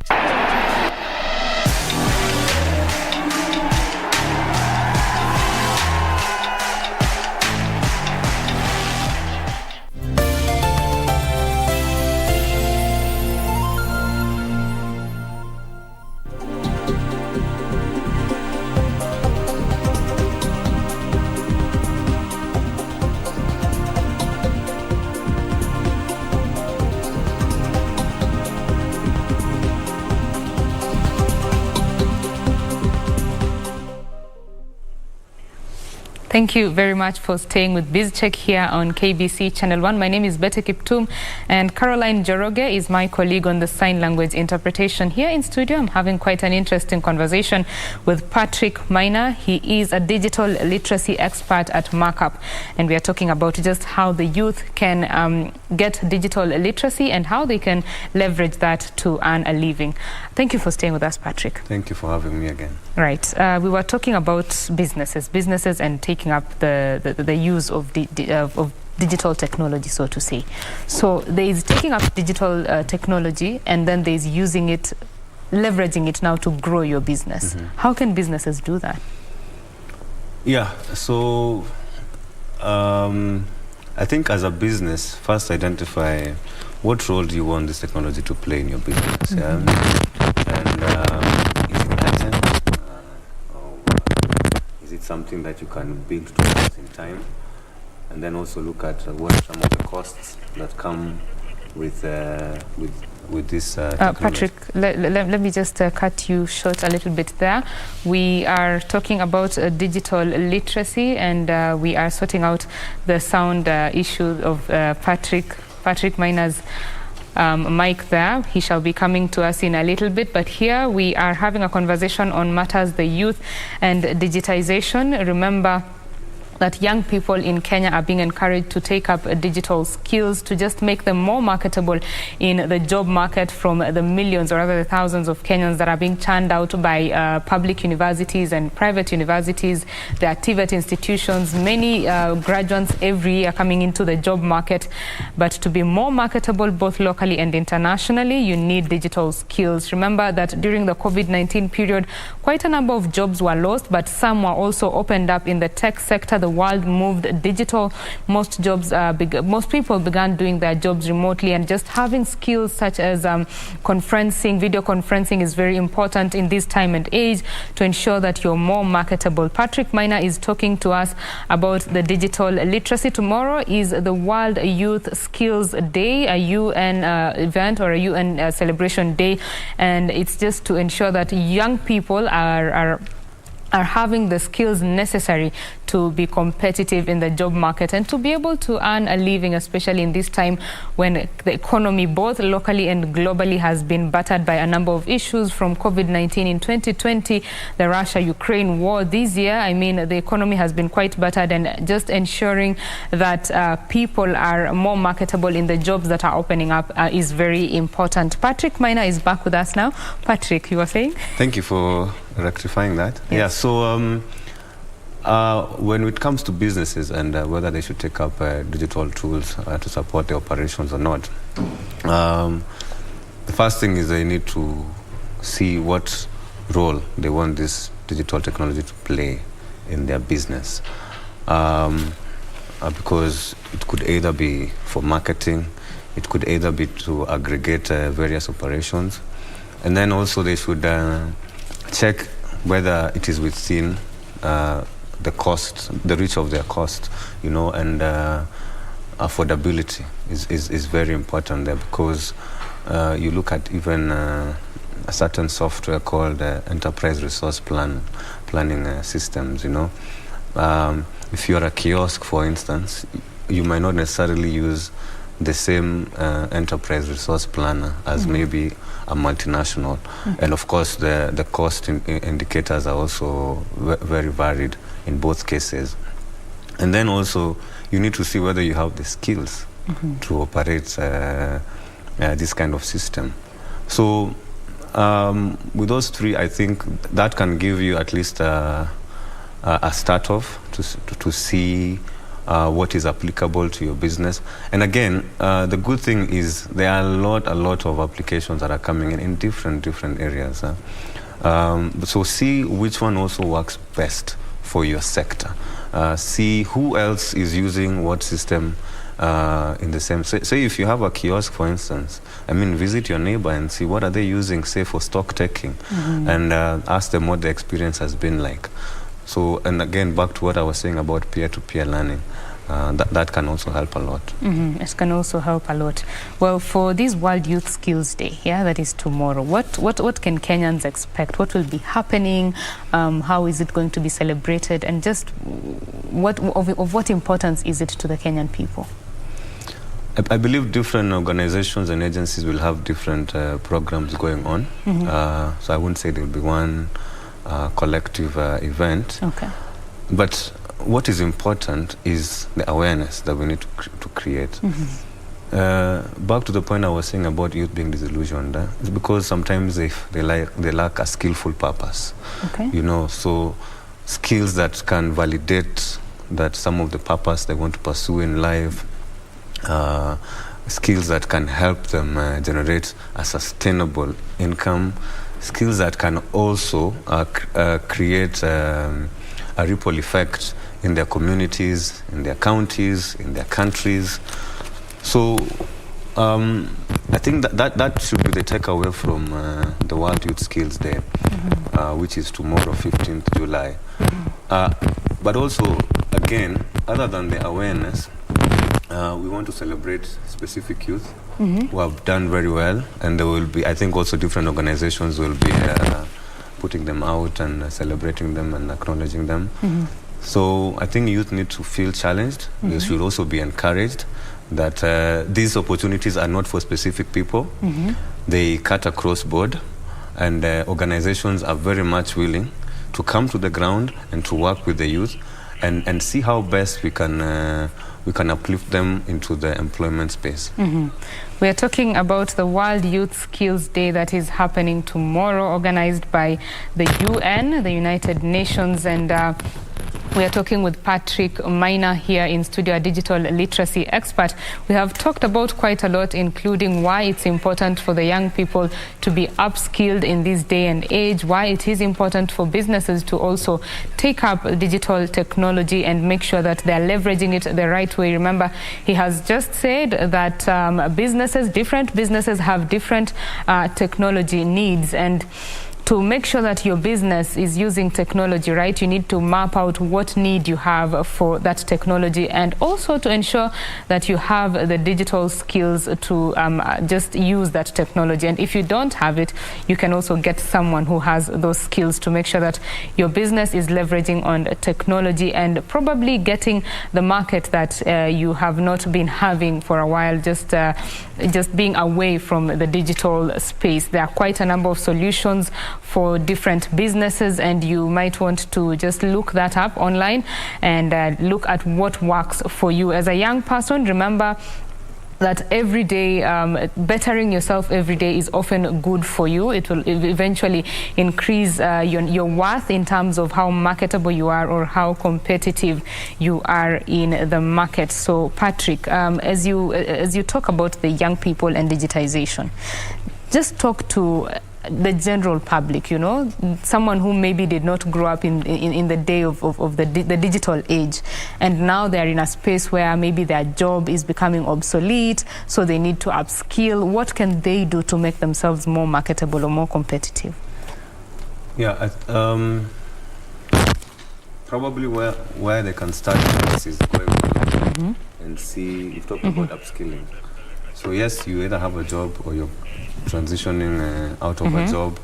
Thank you very much for staying with BizCheck here on KBC Channel 1. My name is Betty Kiptum and Caroline Joroge is my colleague on the sign language interpretation. Here in studio, I'm having quite an interesting conversation with Patrick Maina. He is a digital literacy expert at Markup, and we are talking about just how the youth can get digital literacy and how they can leverage that to earn a living. Thank you for staying with us, Patrick. Thank you for having me again. Right. We were talking about businesses and taking up the use of digital technology, so to say. So there is taking up digital technology, and then there is using it, leveraging it now to grow your business. Mm-hmm. How can businesses do that? Yeah, so I think as a business, first identify what role do you want this technology to play in your business. Mm-hmm. Yeah? And is it urgent? Is it something that you can build towards in time? And then also look at what are some of the costs that come with this technology. Patrick, let me just cut you short a little bit there. We are talking about digital literacy, and we are sorting out the sound issue of Patrick Maina's mic there. He shall be coming to us in a little bit, but here we are having a conversation on matters the youth and digitization. Remember that young people in Kenya are being encouraged to take up digital skills to just make them more marketable in the job market from the millions or rather the thousands of Kenyans that are being churned out by public universities and private universities, the TVET institutions, many graduates every year coming into the job market. But to be more marketable both locally and internationally, you need digital skills. Remember that during the COVID-19 period, quite a number of jobs were lost, but some were also opened up in the tech sector, the world moved digital, most people began doing their jobs remotely, and just having skills such as conferencing, video conferencing is very important in this time and age to ensure that you're more marketable. Patrick Miner is talking to us about the digital literacy. Tomorrow is the World Youth Skills Day, a UN event or a UN celebration day, and it's just to ensure that young people are having the skills necessary to be competitive in the job market and to be able to earn a living, especially in this time when the economy, both locally and globally, has been battered by a number of issues, from COVID-19 in 2020, the Russia-Ukraine war this year. I mean, the economy has been quite battered, and just ensuring that people are more marketable in the jobs that are opening up is very important. Patrick Miner is back with us now. Patrick, you were saying? Thank you for rectifying that. Yes. Yeah, so when it comes to businesses and whether they should take up digital tools to support their operations or not, the first thing is they need to see what role they want this digital technology to play in their business. Because it could either be for marketing, it could either be to aggregate various operations, and then also they should check whether it is within the cost, the reach of their cost, and affordability is very important there, because you look at even a certain software called enterprise resource planning systems. If you're a kiosk, for instance, you might not necessarily use the same enterprise resource planner as maybe a multinational. And of course, the cost indicators are also very varied in both cases. And then also, you need to see whether you have the skills to operate this kind of system. So with those three, I think that can give you at least a start off to see what is applicable to your business. And again, the good thing is there are a lot of applications that are coming in different areas. So see which one also works best for your sector. See who else is using what system in the same. Say if you have a kiosk, for instance, visit your neighbor and see what are they using, say, for stock taking, and ask them what the experience has been like. So, and again, back to what I was saying about peer-to-peer learning, that can also help a lot. It can also help a lot. Well, for this World Youth Skills Day, that is tomorrow, what can Kenyans expect? What will be happening? How is it going to be celebrated? And just of what importance is it to the Kenyan people? I believe different organizations and agencies will have different programs going on. So I wouldn't say there will be one collective event. Okay. But what is important is the awareness that we need to create. Back to the point I was saying about youth being disillusioned, it's because sometimes they lack a skillful purpose. Okay. So skills that can validate that some of the purpose they want to pursue in life, skills that can help them generate a sustainable income, skills that can also create a ripple effect in their communities, in their counties, in their countries. So I think that should be the takeaway from the World Youth Skills Day, which is tomorrow, 15th July. But also, again, other than the awareness, we want to celebrate specific youth who have done very well, and there will be, I think, also different organizations will be putting them out and celebrating them and acknowledging them. So I think youth need to feel challenged. They should also be encouraged that these opportunities are not for specific people. They cut across board, and organizations are very much willing to come to the ground and to work with the youth and see how best we can uplift them into the employment space. We are talking about the World Youth Skills Day that is happening tomorrow, organized by the UN, the United Nations, and We are talking with Patrick Maina here in studio, a digital literacy expert. We have talked about quite a lot, including why it's important for the young people to be upskilled in this day and age, why it is important for businesses to also take up digital technology and make sure that they're leveraging it the right way. Remember, he has just said that different businesses have different technology needs, and to make sure that your business is using technology right, you need to map out what need you have for that technology, and also to ensure that you have the digital skills to just use that technology. And if you don't have it, you can also get someone who has those skills to make sure that your business is leveraging on technology and probably getting the market that you have not been having for a while, just being away from the digital space. There are quite a number of solutions for different businesses, and you might want to just look that up online and look at what works for you. As a young person, remember that every day, bettering yourself every day is often good for you. It will eventually increase your worth in terms of how marketable you are or how competitive you are in the market. So Patrick, as you talk about the young people and digitization, just talk to the general public, you know, someone who maybe did not grow up in the day of the digital age, and now they're in a space where maybe their job is becoming obsolete, so they need to upskill. What can they do to make themselves more marketable or more competitive? Yeah, probably where they can start is going and see, you've talked about upskilling. So yes, you either have a job or you're transitioning out of a job.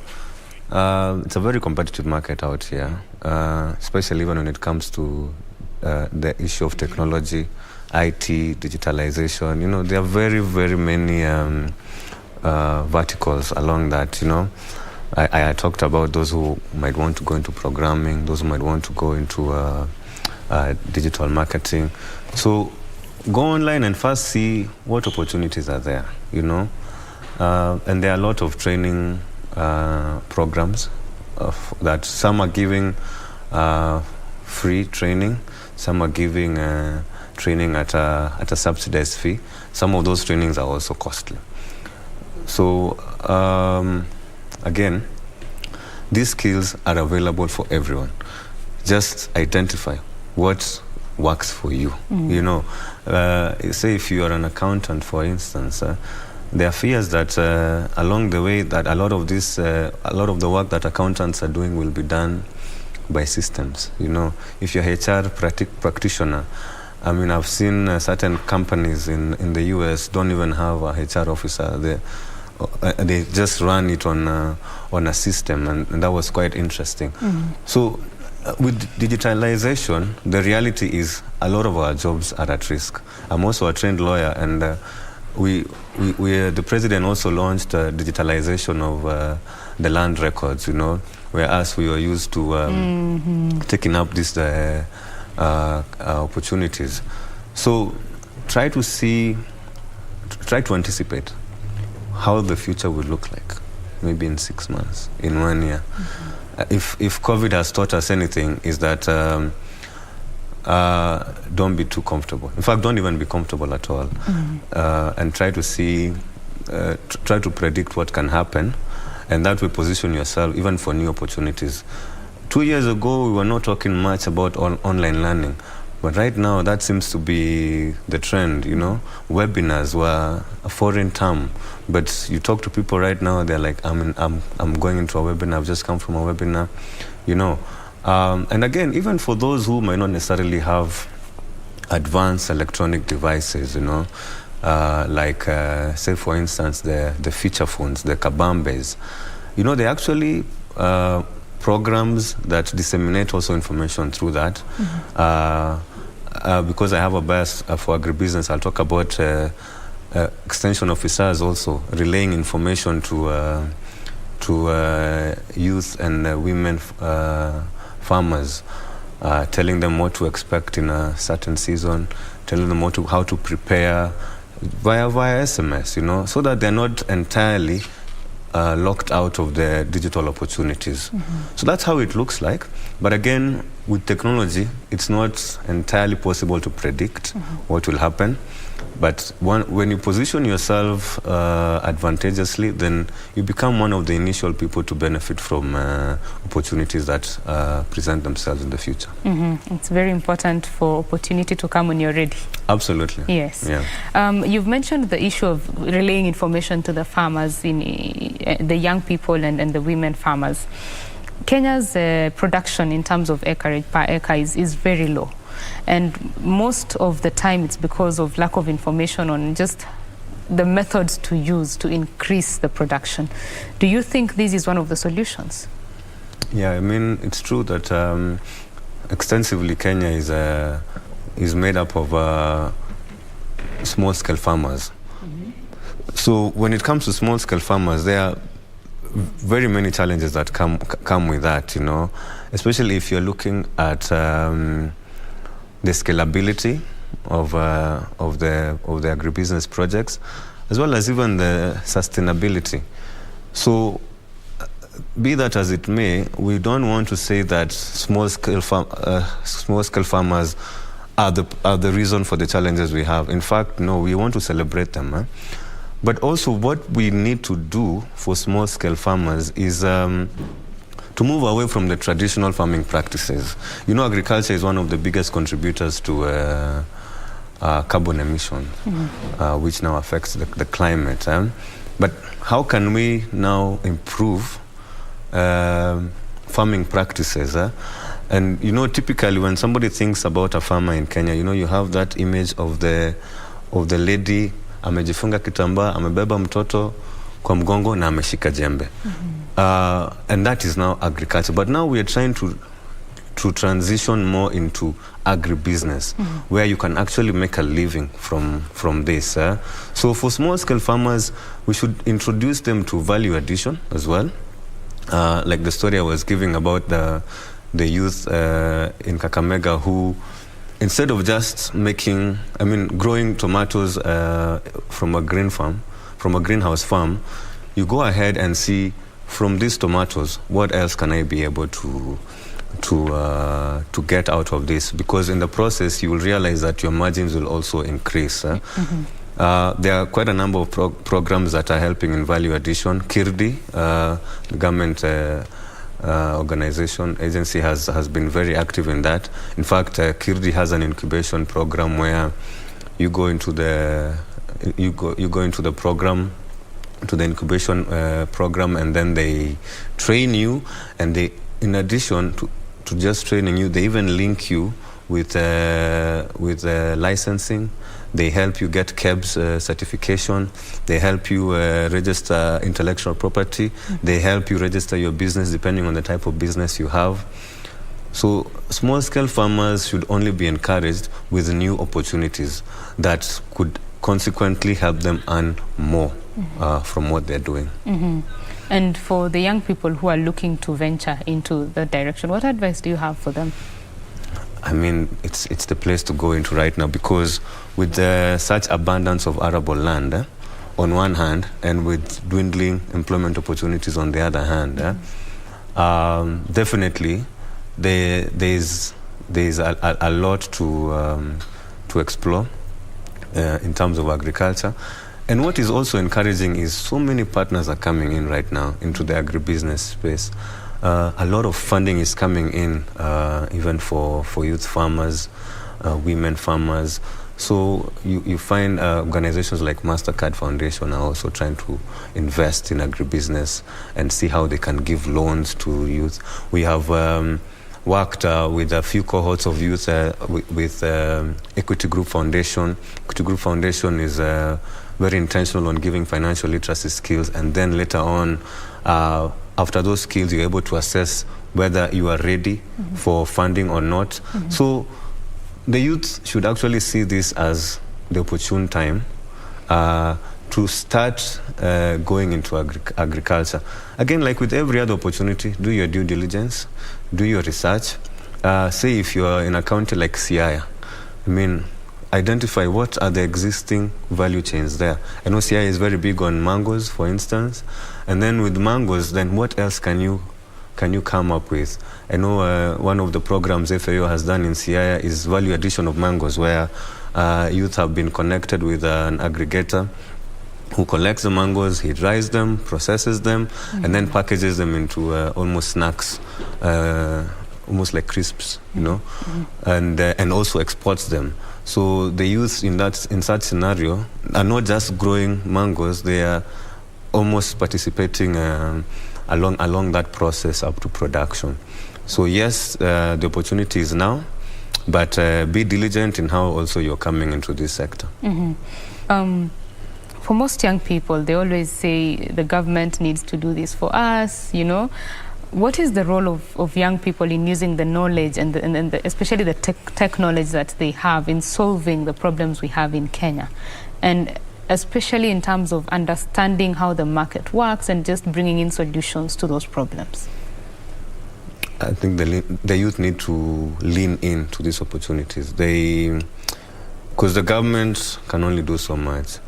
It's a very competitive market out here, especially even when it comes to the issue of technology, IT, digitalization. You know, there are very, very many verticals along that, you know. I talked about those who might want to go into programming, those who might want to go into digital marketing. So go online and first see what opportunities are there, you know. And there are a lot of training programs that some are giving free training, some are giving training at a subsidized fee. Some of those trainings are also costly. So again, these skills are available for everyone. Just identify what works for you. You know, say if you are an accountant, for instance, there are fears that along the way that a lot of the work that accountants are doing will be done by systems. You know, if you're a HR practitioner, I mean, I've seen certain companies in the US don't even have a HR officer. They just run it on a system, and that was quite interesting. So with digitalization, the reality is a lot of our jobs are at risk. I'm also a trained lawyer, and the president also launched digitalization of the land records, you know, whereas we were used to taking up these opportunities. So try to anticipate how the future will look like, maybe in 6 months, in 1 year. If COVID has taught us anything, is that don't be too comfortable. In fact, don't even be comfortable at all. And try to predict what can happen, and that will position yourself even for new opportunities. 2 years ago, we were not talking much about online learning, but right now that seems to be the trend. You know, webinars were a foreign term, but you talk to people right now, they're like, I'm going into a webinar. I've just come from a webinar, you know. And again, even for those who might not necessarily have advanced electronic devices, you know, like say for instance the feature phones, the kabambes, you know, they actually programs that disseminate also information through that. Because I have a bias for agribusiness, I'll talk about extension officers also relaying information to youth and women farmers, telling them what to expect in a certain season, telling them how to prepare via SMS, you know, so that they're not entirely locked out of the digital opportunities. So that's how it looks like. But again, with technology, it's not entirely possible to predict what will happen. But when you position yourself advantageously, then you become one of the initial people to benefit from opportunities that present themselves in the future. It's very important for opportunity to come when you're ready. Absolutely. Yes. Yeah. You've mentioned the issue of relaying information to the farmers, the young people and the women farmers. Kenya's production in terms of acreage per acre is very low. And most of the time it's because of lack of information on just the methods to use to increase the production. Do you think this is one of the solutions? Yeah, I mean, it's true that extensively Kenya is made up of small-scale farmers. So when it comes to small-scale farmers, there are very many challenges that come with that, you know, especially if you're looking at the scalability of the agribusiness projects, as well as even the sustainability. So, be that as it may, we don't want to say that small-scale farmers are the reason for the challenges we have. In fact, no, we want to celebrate them. But also, what we need to do for small-scale farmers is to move away from the traditional farming practices. You know, agriculture is one of the biggest contributors to carbon emissions, which now affects the climate. But how can we now improve farming practices? And, you know, typically when somebody thinks about a farmer in Kenya, you know, you have that image of the lady amejifunga kitambaa, amebeba mtoto kwa mgongo na ameshika jembe. And that is now agriculture. But now we are trying to transition more into agribusiness, where you can actually make a living from this. So for small-scale farmers, we should introduce them to value addition as well. Like the story I was giving about the youth in Kakamega who, instead of just growing tomatoes from a greenhouse farm, you go ahead and see, from these tomatoes, what else can I be able to get out of this? Because in the process, you will realize that your margins will also increase. There are quite a number of programs that are helping in value addition. KIRDI, the government organization, agency has been very active in that. In fact, KIRDI has an incubation program where you go into the program, to the incubation program, and then they train you, and they, in addition to just training you, they even link you with licensing. They help you get KEBS certification. They help you register intellectual property. They help you register your business depending on the type of business you have. So small-scale farmers should only be encouraged with new opportunities that could consequently help them earn more from what they're doing. And for the young people who are looking to venture into that direction, what advice do you have for them? I mean, it's the place to go into right now, because with such abundance of arable land on one hand, and with dwindling employment opportunities on the other hand, definitely there's a lot to explore in terms of agriculture. And what is also encouraging is so many partners are coming in right now into the agribusiness space. A lot of funding is coming in, even for youth farmers, women farmers. So you find organizations like MasterCard Foundation are also trying to invest in agribusiness and see how they can give loans to youth. We have worked with a few cohorts of youth with Equity Group Foundation. Equity Group Foundation is very intentional on giving financial literacy skills, and then later on, after those skills, you're able to assess whether you are ready for funding or not. So the youth should actually see this as the opportune time to start going into agriculture. Again, like with every other opportunity, do your due diligence, do your research. Say if you are in a county like Siaya, identify what are the existing value chains there. I know Siaya is very big on mangoes, for instance. And then with mangoes, then what else can you can you come up with? I know one of the programs FAO has done in Siaya is value addition of mangoes, where youth have been connected with an aggregator who collects the mangoes, he dries them, processes them, and then packages them into almost snacks, almost like crisps, you know, and also exports them. So the youth in such scenario are not just growing mangoes; they are almost participating along that process up to production. So yes, the opportunity is now, but be diligent in how also you're coming into this sector. For most young people, they always say the government needs to do this for us, you know. What is the role of young people in using the knowledge and especially the tech knowledge that they have in solving the problems we have in Kenya? And especially in terms of understanding how the market works and just bringing in solutions to those problems? I think the youth need to lean into these opportunities. Because the government can only do so much.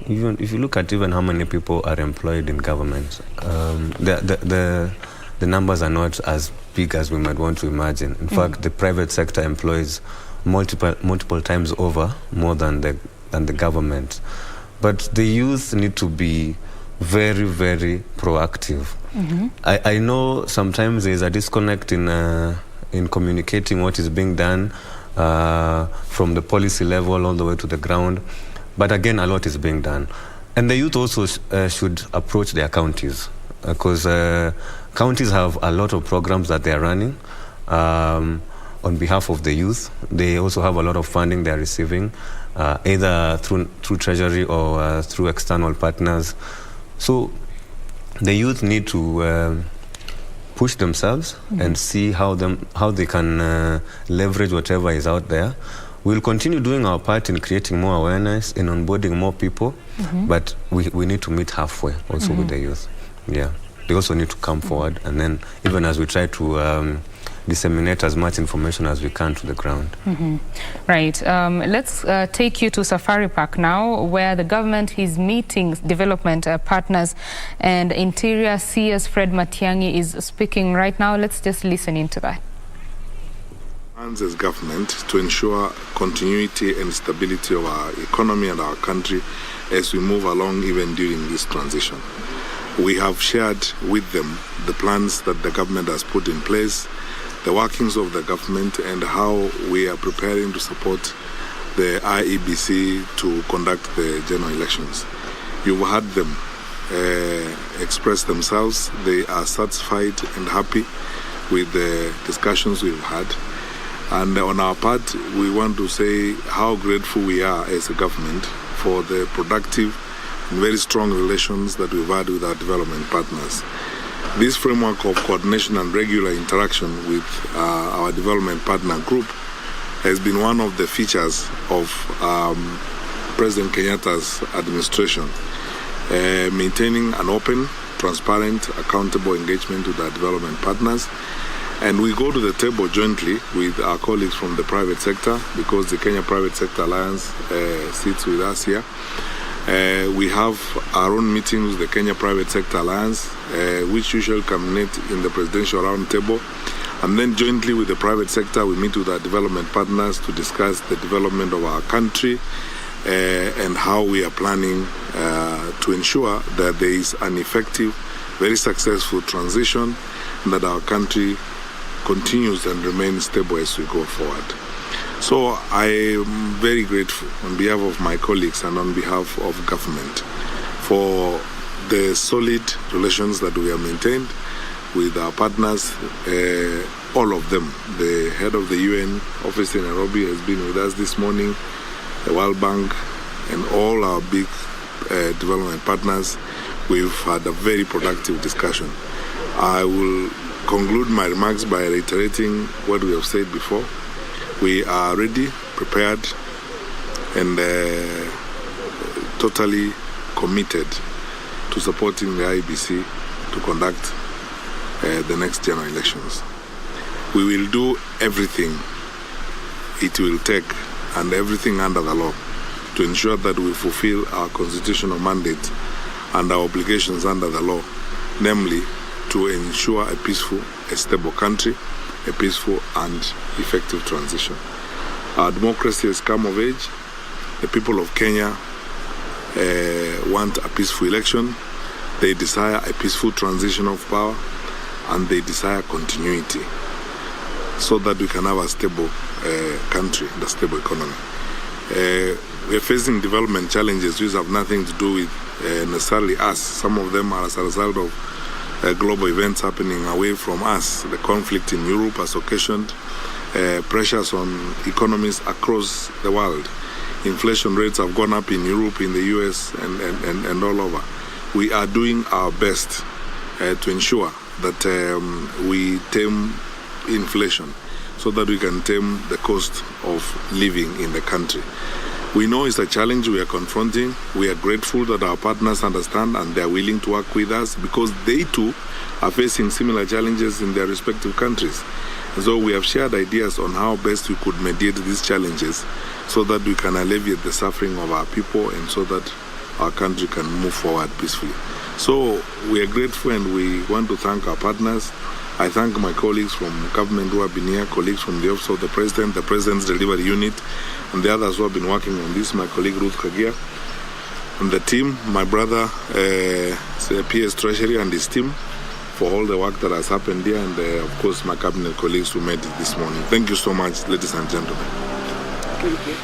Even if you look at even how many people are employed in government, the numbers are not as big as we might want to imagine. In fact, the private sector employs multiple times over more than the government. But the youth need to be very, very proactive. I know sometimes there is a disconnect in communicating what is being done from the policy level all the way to the ground. But again, a lot is being done. And the youth also should approach their counties, because counties have a lot of programs that they are running on behalf of the youth. They also have a lot of funding they are receiving, either through Treasury or through external partners. So the youth need to push themselves and see how they can leverage whatever is out there. We'll continue doing our part in creating more awareness, in onboarding more people, but we need to meet halfway also with the youth. Yeah, they also need to come forward, and then even as we try to disseminate as much information as we can to the ground. Right. Let's take you to Safari Park now, where the government is meeting development partners, and Interior CS Fred Matiang'i is speaking right now. Let's just listen into that. As government to ensure continuity and stability of our economy and our country as we move along even during this transition. We have shared with them the plans that the government has put in place, the workings of the government, and how we are preparing to support the IEBC to conduct the general elections. You've heard them express themselves. They are satisfied and happy with the discussions we've had. And on our part, we want to say how grateful we are as a government for the productive and very strong relations that we've had with our development partners. This framework of coordination and regular interaction with our development partner group has been one of the features of President Kenyatta's administration, maintaining an open, transparent, accountable engagement with our development partners. And we go to the table jointly with our colleagues from the private sector, because the Kenya Private Sector Alliance sits with us here. We have our own meetings with the Kenya Private Sector Alliance, which usually culminate in the presidential roundtable. And then jointly with the private sector, we meet with our development partners to discuss the development of our country and how we are planning to ensure that there is an effective, very successful transition, and that our country continues and remains stable as we go forward. So I am very grateful on behalf of my colleagues and on behalf of government for the solid relations that we have maintained with our partners, all of them. The head of the UN office in Nairobi has been with us this morning, the World Bank, and all our big development partners. We've had a very productive discussion. I will conclude my remarks by reiterating what we have said before. We are ready, prepared, and totally committed to supporting the IEBC to conduct the next general elections. We will do everything it will take and everything under the law to ensure that we fulfill our constitutional mandate and our obligations under the law, namely to ensure a peaceful, a stable country, a peaceful and effective transition. Our democracy has come of age. The people of Kenya want a peaceful election. They desire a peaceful transition of power, and they desire continuity so that we can have a stable country and a stable economy. We are facing development challenges which have nothing to do with necessarily us. Some of them are as a result of global events happening away from us. The conflict in Europe has occasioned pressures on economies across the world. Inflation rates have gone up in Europe, in the US, and all over. We are doing our best to ensure that we tame inflation so that we can tame the cost of living in the country. We know it's a challenge we are confronting. We are grateful that our partners understand and they are willing to work with us because they too are facing similar challenges in their respective countries. And so we have shared ideas on how best we could mediate these challenges so that we can alleviate the suffering of our people and so that our country can move forward peacefully. So we are grateful and we want to thank our partners. I thank my colleagues from government who have been here, colleagues from the Office of the President's Delivery Unit, and the others who have been working on this, my colleague Ruth Kagia, and the team, my brother, PS Treasury and his team, for all the work that has happened here, and of course my cabinet colleagues who made it this morning. Thank you so much, ladies and gentlemen. Thank you.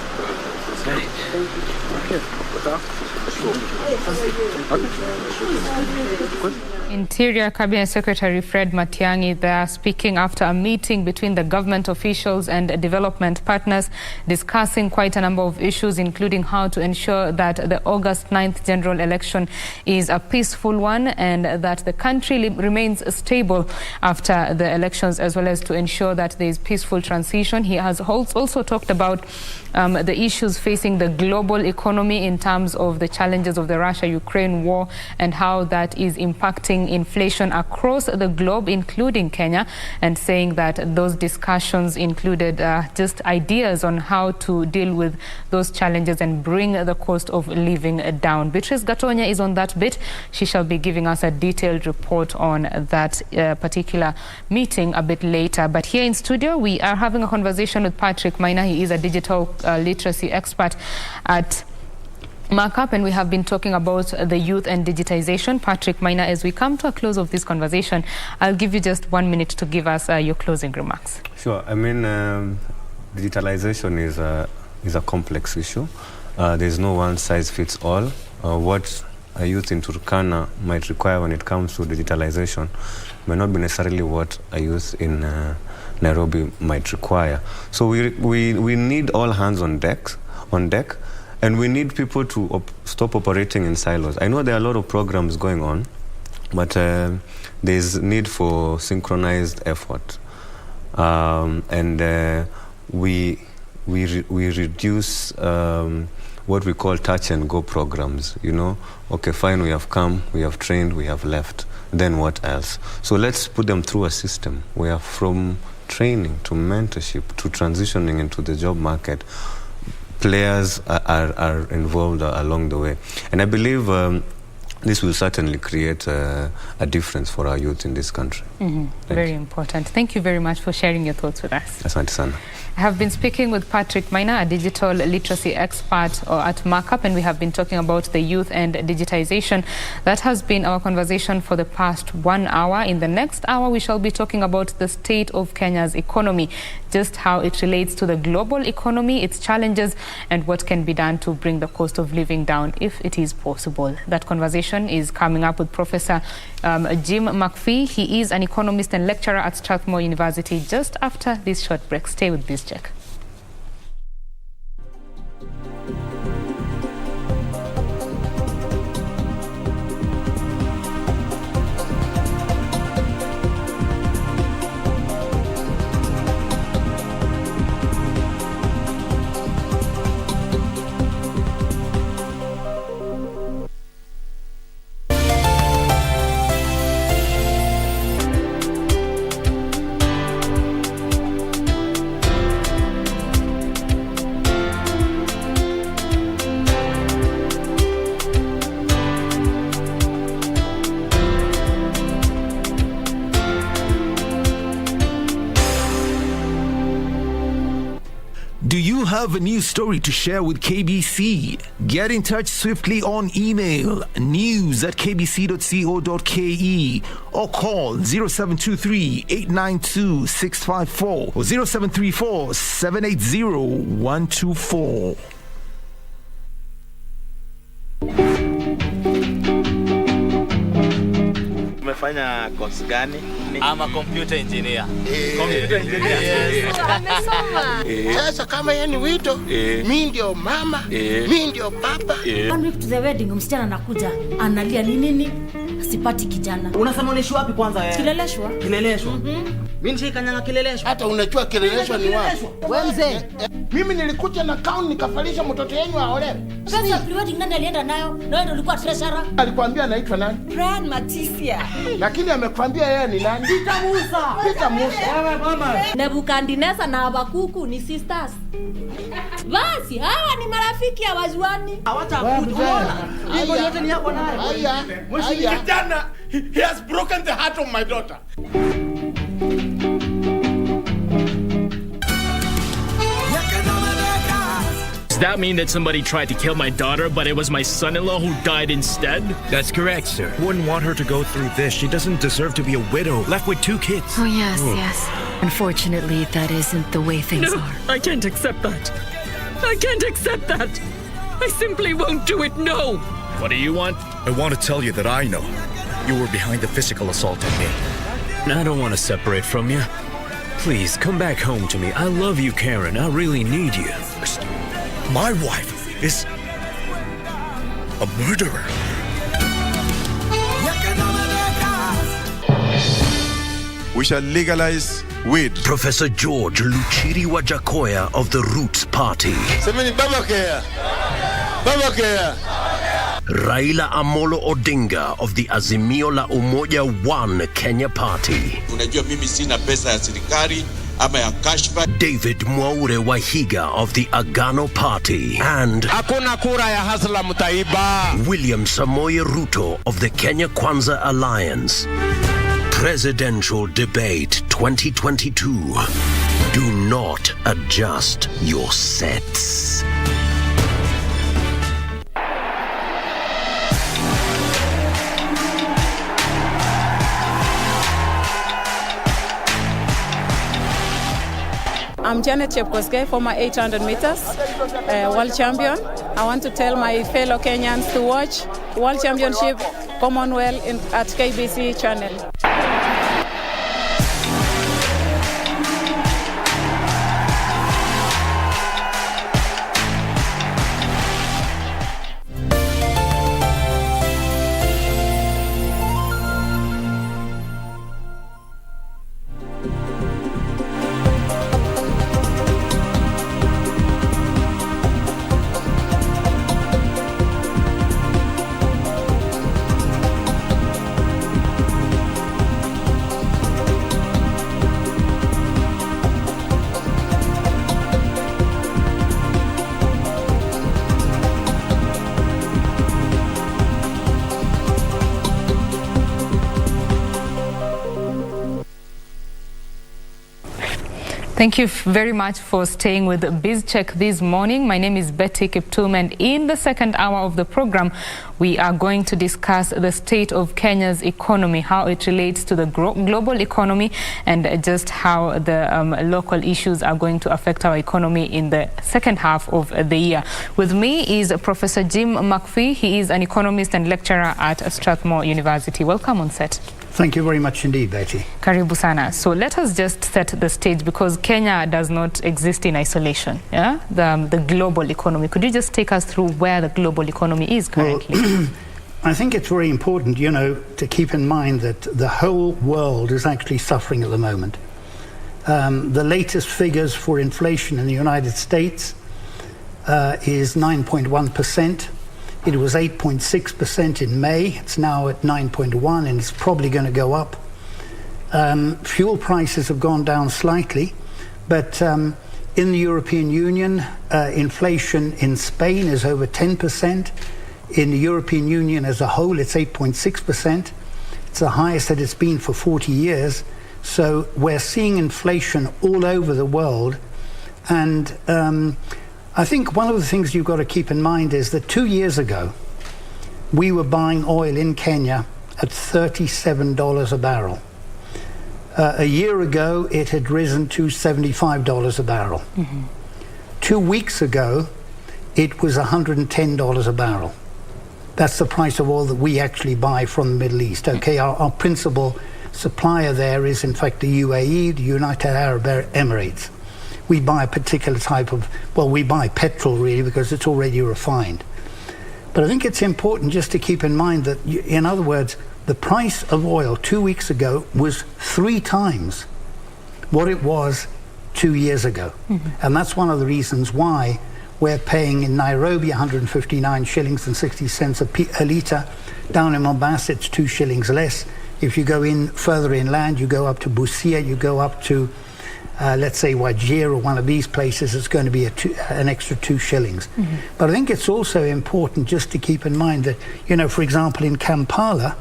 Interior Cabinet Secretary Fred Matiang'i there speaking after a meeting between the government officials and development partners discussing quite a number of issues, including how to ensure that the August 9th general election is a peaceful one and that the country remains stable after the elections, as well as to ensure that there is peaceful transition. He has also talked about the issues facing the global economy in terms of the challenges of the Russia-Ukraine war and how that is impacting inflation across the globe, including Kenya, and saying that those discussions included just ideas on how to deal with those challenges and bring the cost of living down. Beatrice Gatonya is on that bit. She shall be giving us a detailed report on that particular meeting a bit later. But here in studio, we are having a conversation with Patrick Maina. He is a digital literacy expert at Markup, and we have been talking about the youth and digitization. Patrick Maina, as we come to a close of this conversation, I'll give you just 1 minute to give us your closing remarks. Sure. I mean, digitalization is a complex issue. There's no one size fits all. What a youth in Turkana might require when it comes to digitalization may not be necessarily what a youth in Nairobi might require. So we need all hands on deck. And we need people to stop operating in silos. I know there are a lot of programs going on, but there's need for synchronized effort. We reduce what we call touch and go programs. You know, okay, fine, we have come, we have trained, we have left. Then what else? So let's put them through a system where from training to mentorship to transitioning into the job market, players are involved along the way. And I believe this will certainly create a difference for our youth in this country. Very important. Thank you very much for sharing your thoughts with us. Asante sana. I have been speaking with Patrick Maina, a digital literacy expert at Markup, and we have been talking about the youth and digitization. That has been our conversation for the past 1 hour. In the next hour, we shall be talking about the state of Kenya's economy, just how it relates to the global economy, its challenges, and what can be done to bring the cost of living down, if it is possible. That conversation is coming up with Professor Jim McPhee. He is an economist and lecturer at Strathmore University. Just after this short break, stay with this check. have a news story to share with KBC? Get in touch swiftly on email news@kbc.co.ke or call 0723-892-654 or 0734-780-124. Umefanya course gani? Ama computer engineer. Computer engineer. Yes. Amesoma. Sasa kama yeye ni wito, mimi ndio mama, mimi ndio baba. One week to the wedding, msichana anakuja, analia ni nini? Sipati kijana. Unasema unashwa wapi kwanza wewe? Kileleshwa. Kileleshwa. Mimi nishikanyanga kileleshwa. Hata unajua kileleshwa ni wapi? Wewe mzee. Mimi nilikuja na account nikafalisha mtoto yenu aolewe. Sasa pre-wedding nani alienda nayo? Na wewe ndio ulikuwa treasurer. Alikwambia anaitwa nani? Brian Matisia. Lakini amekwambia yeye ni nani? Peter Musa. Peter Musa. Wewe mama. Nebukadneza na Habakuku ni sisters. Basi hawa ni marafiki hawajuani. Hawatakuona. Mambo yote ni yako naye. Haya. Kijana, he has broken the heart of my daughter. Does that mean that somebody tried to kill my daughter, but it was my son-in-law who died instead? That's correct, sir. Wouldn't want her to go through this. She doesn't deserve to be a widow, left with 2 kids. Oh, yes, yes. Unfortunately, that isn't the way things are. I can't accept that. I can't accept that. I simply won't do it, no. What do you want? I want to tell you that I know you were behind the physical assault on me. I don't want to separate from you. Please, come back home to me. I love you, Karen. I really need you. My wife is a murderer. We shall legalize weed. Professor George Luchiri Wajakoya of the Roots Party. Semeni baba kea. Baba kea. Raila Amolo Odinga of the Azimio la Umoja One Kenya Party. Unajua mimi sina pesa ya serikali ama ya kashfa. David Mwaure Wahiga of the Agano Party. And hakuna kura ya hasla mtaiba. William Samoei Ruto of the Kenya Kwanza Alliance. Presidential Debate 2022. Do not adjust your sets. I'm Janet Chepkoskei, former 800 meters world champion. I want to tell my fellow Kenyans to watch World Championship Commonwealth at KBC channel. Thank you very much for staying with BizCheck this morning. My name is Betty Kiptum, and in the second hour of the program, we are going to discuss the state of Kenya's economy, how it relates to the global economy, and just how the local issues are going to affect our economy in the second half of the year. With me is Professor Jim McPhee. He is an economist and lecturer at Strathmore University. Welcome on set. Thank you very much indeed, Betty. Karibu sana. So let us just set the stage, because Kenya does not exist in isolation. Yeah, the global economy. Could you just take us through where the global economy is currently? Well, I think it's very important, you know, to keep in mind that the whole world is actually suffering at the moment. The latest figures for inflation in the United States is 9.1%. It was 8.6% in May. It's now at 9.1%, and it's probably going to go up. Fuel prices have gone down slightly, but in the European Union, inflation in Spain is over 10%. In the European Union as a whole, it's 8.6%. It's the highest that it's been for 40 years. So we're seeing inflation all over the world, and I think one of the things you've got to keep in mind is that 2 years ago, we were buying oil in Kenya at $37 a barrel. A year ago, it had risen to $75 a barrel. 2 weeks ago, it was $110 a barrel. That's the price of oil that we actually buy from the Middle East. Okay, our principal supplier there is, in fact, the UAE, the United Arab Emirates. We buy a particular type of, well, we buy petrol really because it's already refined. But I think it's important just to keep in mind that, in other words, the price of oil 2 weeks ago was 3 times what it was 2 years ago. And that's one of the reasons why we're paying in Nairobi 159 shillings and 60 cents a litre. Down in Mombasa, it's 2 shillings less. If you go in further inland, you go up to Busia, you go up to, let's say, Wajir or one of these places, it's going to be an extra 2 shillings. But I think it's also important just to keep in mind that, you know, for example, in Kampala,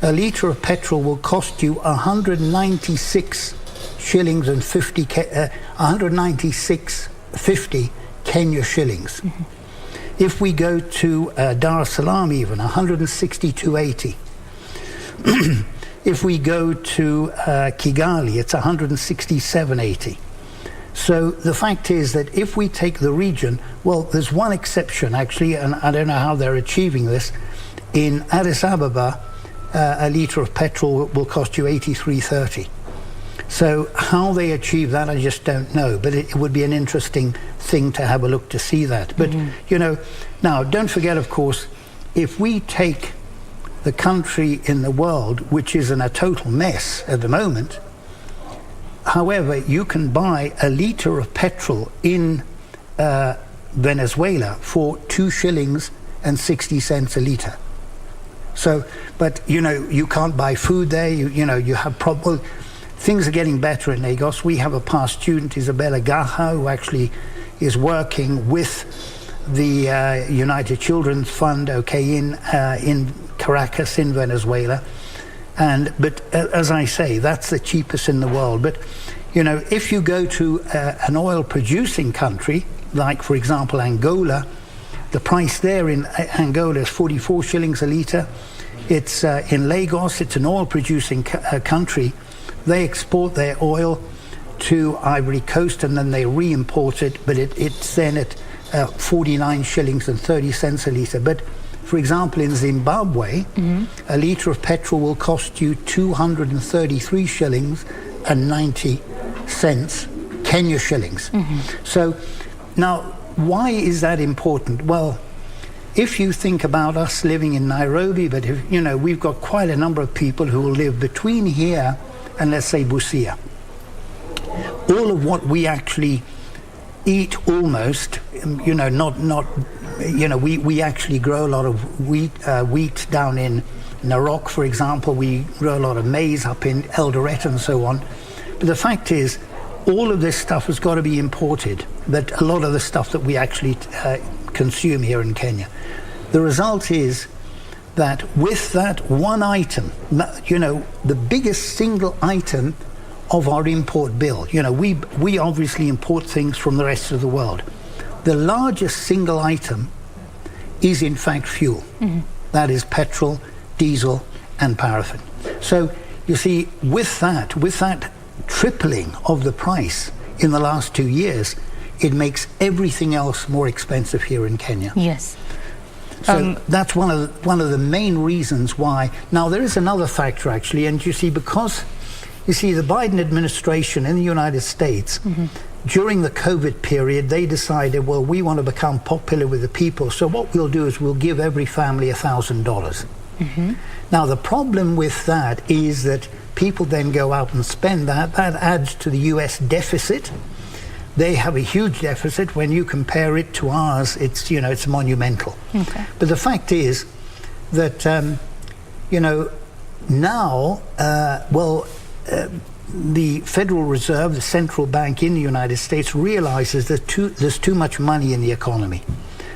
a litre of petrol will cost you 196 shillings and 196.50 Kenya shillings. If we go to Dar es Salaam even, 162.80. If we go to Kigali, it's 167.80. So the fact is that if we take the region, well, there's one exception actually, and I don't know how they're achieving this. In Addis Ababa, a litre of petrol will cost you 83.30. So how they achieve that, I just don't know. But it would be an interesting thing to have a look to see that. But, you know, now, don't forget, of course, if we take the country in the world, which is in a total mess at the moment, however, you can buy a litre of petrol in Venezuela for 2 shillings and 60 cents a litre. So, but, you know, you can't buy food there. You know, you have well, things are getting better in Lagos. We have a past student, Isabella Gaha, who actually is working with the United Children's Fund, okay, in Caracas, in Venezuela. But as I say, that's the cheapest in the world. But, you know, if you go to an oil-producing country, like, for example, Angola, the price there in Angola is 44 shillings a litre. It's in Lagos, it's an oil-producing country. They export their oil to Ivory Coast and then they re-import it, but it's then at 49 shillings and 30 cents a litre. But, for example, in Zimbabwe, a litre of petrol will cost you 233 shillings and 90 cents Kenya shillings. So, now, why is that important? Well, if you think about us living in Nairobi, but if, you know, we've got quite a number of people who will live between here and, let's say, Busia. All of what we actually eat almost, you know, not you know, we actually grow a lot of wheat down in Narok, for example. We grow a lot of maize up in Eldoret and so on. But the fact is, all of this stuff has got to be imported, but a lot of the stuff that we actually consume here in Kenya. The result is that with that one item, you know, the biggest single item of our import bill, you know, we obviously import things from the rest of the world. The largest single item is in fact fuel. That is petrol, diesel and paraffin. So you see, with that tripling of the price in the last 2 years, it makes everything else more expensive here in Kenya. Yes. So that's one of the main reasons why. Now there is another factor actually, and you see, because you see the Biden administration in the United States, during the COVID period, they decided, well, we want to become popular with the people, so what we'll do is we'll give every family $1,000. Now the problem with that is that people then go out and spend that. That adds to the US deficit. They have a huge deficit. When you compare it to ours, it's, you know, it's monumental. But the fact is that, you know, now, the Federal Reserve, the central bank in the United States, realizes that there's too much money in the economy.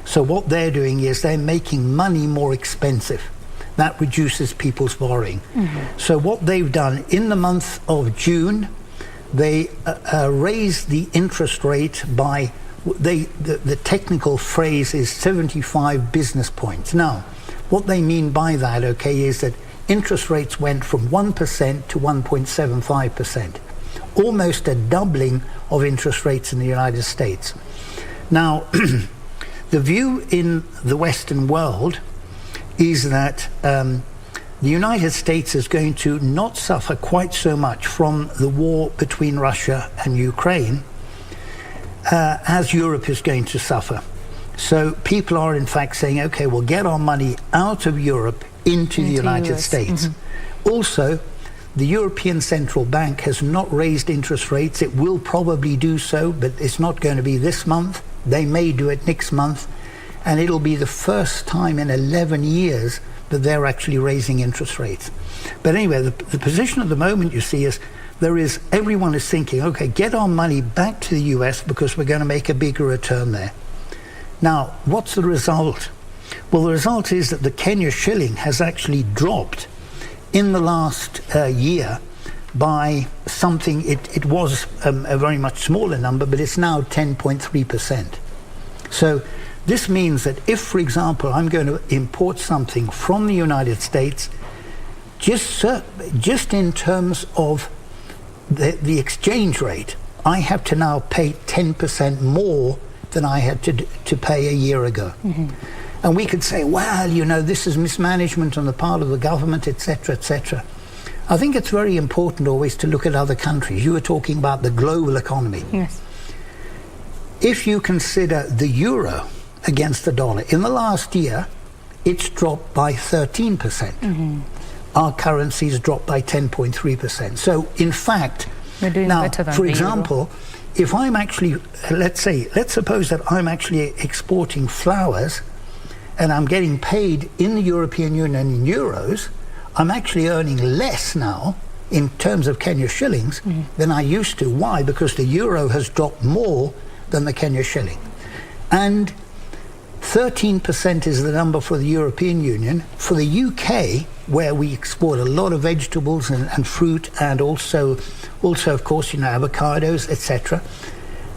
So what they're doing is they're making money more expensive. That reduces people's borrowing. So what they've done in the month of June, they raised the interest rate by the technical phrase is 75 business points. Now, what they mean by that, okay, is that interest rates went from 1% to 1.75%, almost a doubling of interest rates in the United States. Now, the view in the Western world is that the United States is going to not suffer quite so much from the war between Russia and Ukraine as Europe is going to suffer. So people are in fact saying, okay, we'll get our money out of Europe into the United States. Also, the European Central Bank has not raised interest rates. It will probably do so, but it's not going to be this month. They may do it next month. And it'll be the first time in 11 years that they're actually raising interest rates. But anyway, the position at the moment, you see, is everyone is thinking, okay, get our money back to the US because we're going to make a bigger return there. Now, what's the result? Well, the result is that the Kenya shilling has actually dropped in the last year by something. It was a very much smaller number, but it's now 10.3%. So this means that if, for example, I'm going to import something from the United States, just in terms of the exchange rate, I have to now pay 10% more than I had to pay a year ago. And we could say, well, you know, this is mismanagement on the part of the government, etc., etc. I think it's very important always to look at other countries. You were talking about the global economy. Yes. If you consider the euro against the dollar, in the last year, it's dropped by 13%. Our currency's dropped by 10.3%. So, in fact, we're doing now, better than for the example, euro. If I'm actually, let's suppose that I'm actually exporting flowers and I'm getting paid in the European Union in euros, I'm actually earning less now in terms of Kenya shillings than I used to. Why? Because the euro has dropped more than the Kenya shilling. And 13% is the number for the European Union. For the UK, where we export a lot of vegetables and fruit, and also of course, you know, avocados, etc.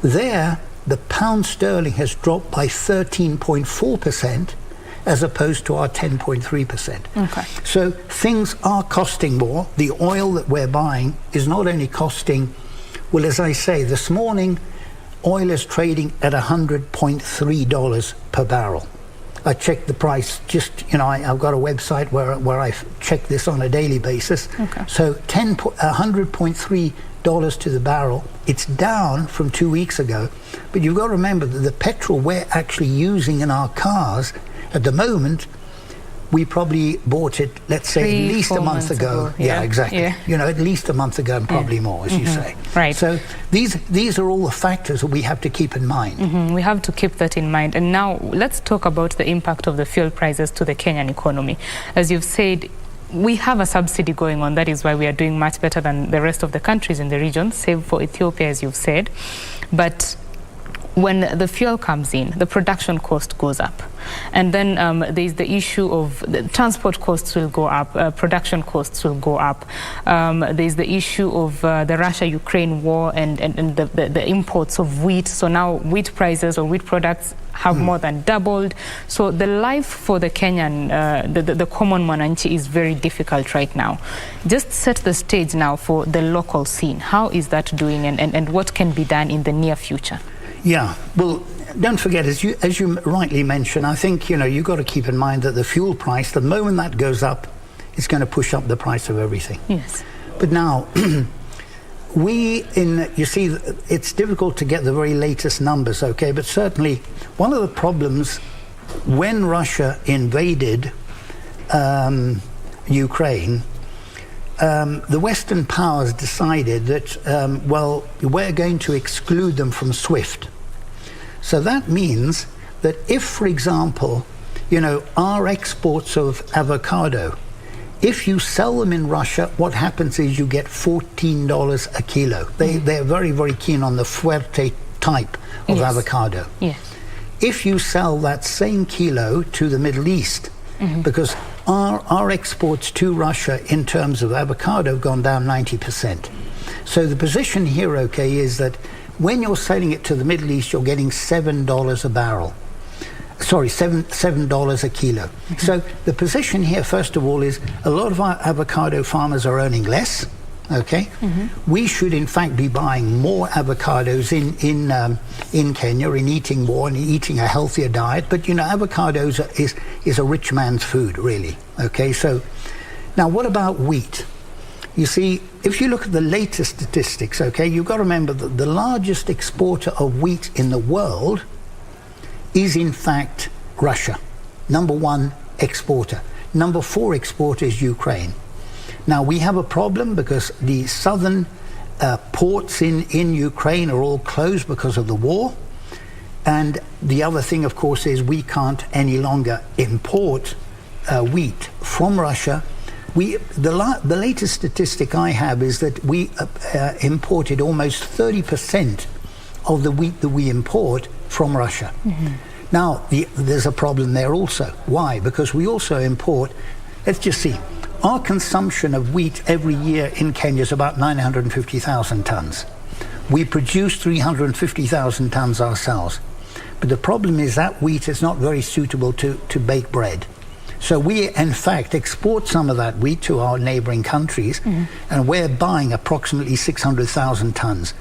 There, the pound sterling has dropped by 13.4% as opposed to our 10.3%. Okay. So things are costing more. The oil that we're buying is not only costing, well, as I say, this morning, oil is trading at $100.3 per barrel. I checked the price, just, you know, I've got a website where I check this on a daily basis. Okay. So $100.3 to the barrel. It's down from 2 weeks ago. But you've got to remember that the petrol we're actually using in our cars at the moment, we probably bought it, let's say, at least a month ago. Yeah, exactly. Yeah. You know, at least a month ago and probably more, as you say. Right. So these are all the factors that we have to keep in mind. We have to keep that in mind. And now let's talk about the impact of the fuel prices to the Kenyan economy. As you've said, we have a subsidy going on. That is why we are doing much better than the rest of the countries in the region, save for Ethiopia, as you've said. But when the fuel comes in, the production cost goes up. And then there's the issue of the transport costs will go up, production costs will go up. There's the issue of the Russia-Ukraine war and the imports of wheat. So now wheat prices or wheat products have more than doubled. So the life for the Kenyan, the common mwananchi is very difficult right now. Just set the stage now for the local scene. How is that doing and what can be done in the near future? Yeah, well, don't forget, as you rightly mentioned, I think, you know, you've got to keep in mind that the fuel price, the moment that goes up, it's going to push up the price of everything. Yes. But now, you see, it's difficult to get the very latest numbers, okay, but certainly one of the problems when Russia invaded Ukraine, the Western powers decided that, well, we're going to exclude them from SWIFT. So that means that if, for example, you know, our exports of avocado, if you sell them in Russia, what happens is you get $14 a kilo. They're very, very keen on the Fuerte type of avocado. Yes. If you sell that same kilo to the Middle East, because our exports to Russia in terms of avocado have gone down 90%. So the position here, okay, is that when you're selling it to the Middle East, you're getting $7 a barrel. Sorry, $7 a kilo. So the position here, first of all, is a lot of our avocado farmers are earning less. Okay, we should in fact be buying more avocados in Kenya, and eating more and eating a healthier diet. But you know, avocados is a rich man's food, really. Okay, so now what about wheat? You see, if you look at the latest statistics, okay, you've got to remember that the largest exporter of wheat in the world is in fact Russia. Number 1 exporter. Number 4 exporter is Ukraine. Now, we have a problem because the southern ports in Ukraine are all closed because of the war. And the other thing, of course, is we can't any longer import wheat from Russia. The latest statistic I have is that we imported almost 30% of the wheat that we import from Russia. Now, there's a problem there also. Why? Because we also import, let's just see, our consumption of wheat every year in Kenya is about 950,000 tons. We produce 350,000 tons ourselves. But the problem is that wheat is not very suitable to bake bread. So we, in fact, export some of that wheat to our neighboring countries, and we're buying approximately 600,000 tons.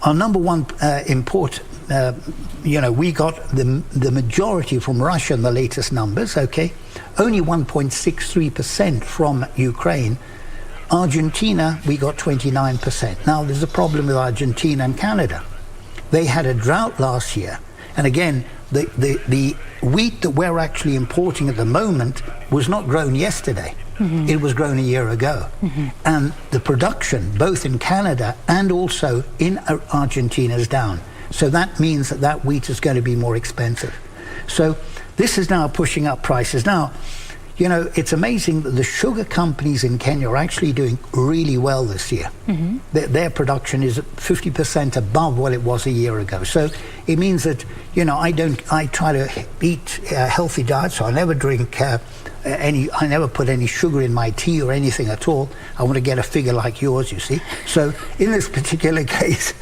Our number 1 import, we got the majority from Russia in the latest numbers, okay? Only 1.63% from Ukraine. Argentina, we got 29%. Now, there's a problem with Argentina and Canada. They had a drought last year. And again, the wheat that we're actually importing at the moment was not grown yesterday. It was grown a year ago. And the production, both in Canada and also in Argentina, is down. So that means that wheat is going to be more expensive. So this is now pushing up prices. Now, you know, it's amazing that the sugar companies in Kenya are actually doing really well this year. Their production is 50% above what it was a year ago. So it means that, you know, I try to eat a healthy diet, so I never drink I never put any sugar in my tea or anything at all. I want to get a figure like yours, you see. So in this particular case,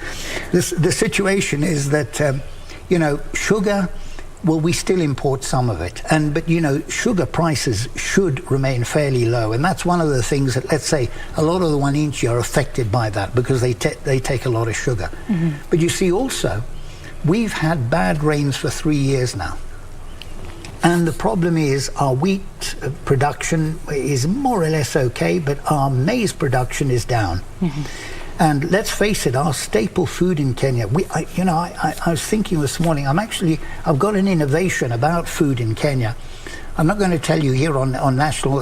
the situation is that, you know, sugar, well, we still import some of it. But, you know, sugar prices should remain fairly low. And that's one of the things that, let's say, a lot of the Wananchi are affected by that because they take a lot of sugar. But you see also, we've had bad rains for 3 years now. And the problem is our wheat production is more or less okay, but our maize production is down. And let's face it, our staple food in Kenya, I was thinking this morning, I've got an innovation about food in Kenya. I'm not going to tell you here on national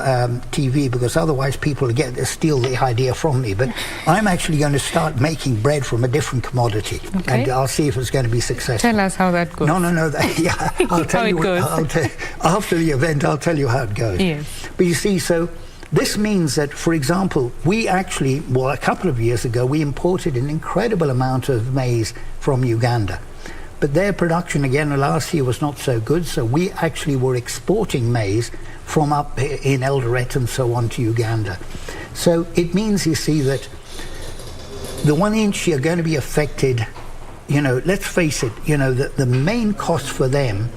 TV because otherwise people steal the idea from me. But I'm actually going to start making bread from a different commodity, and I'll see if it's going to be successful. Tell us how that goes. No. I'll tell you. After the event, I'll tell you how it goes. Yes. But you see, so this means that, for example, we actually, a couple of years ago, we imported an incredible amount of maize from Uganda. But their production, again, last year was not so good, so we actually were exporting maize from up in Eldoret and so on to Uganda. So it means, you see, that the Wananchi are going to be affected. You know, let's face it, you know, the main cost for them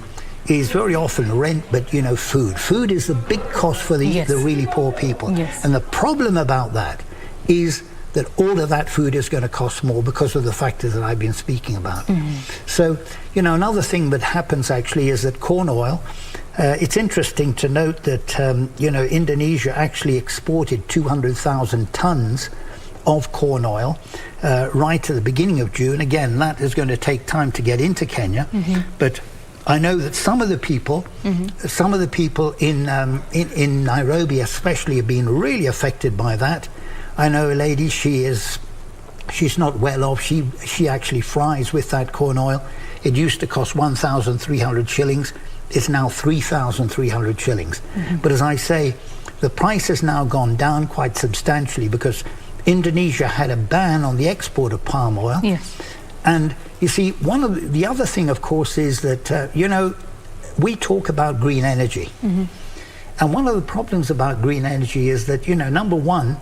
is very often rent, but, you know, food. Food is the big cost for the really poor people. And the problem about that is that all of that food is going to cost more because of the factors that I've been speaking about. So, you know, another thing that happens actually is that corn oil, it's interesting to note that, you know, Indonesia actually exported 200,000 tons of corn oil right at the beginning of June. Again, that is going to take time to get into Kenya, but I know that some of the people in Nairobi especially have been really affected by that. I know a lady, she's not well off. She actually fries with that corn oil. It used to cost 1,300 shillings. It's now 3,300 shillings. But as I say, the price has now gone down quite substantially because Indonesia had a ban on the export of palm oil. And you see, the other thing, of course, is that, you know, we talk about green energy. And one of the problems about green energy is that, you know, number one,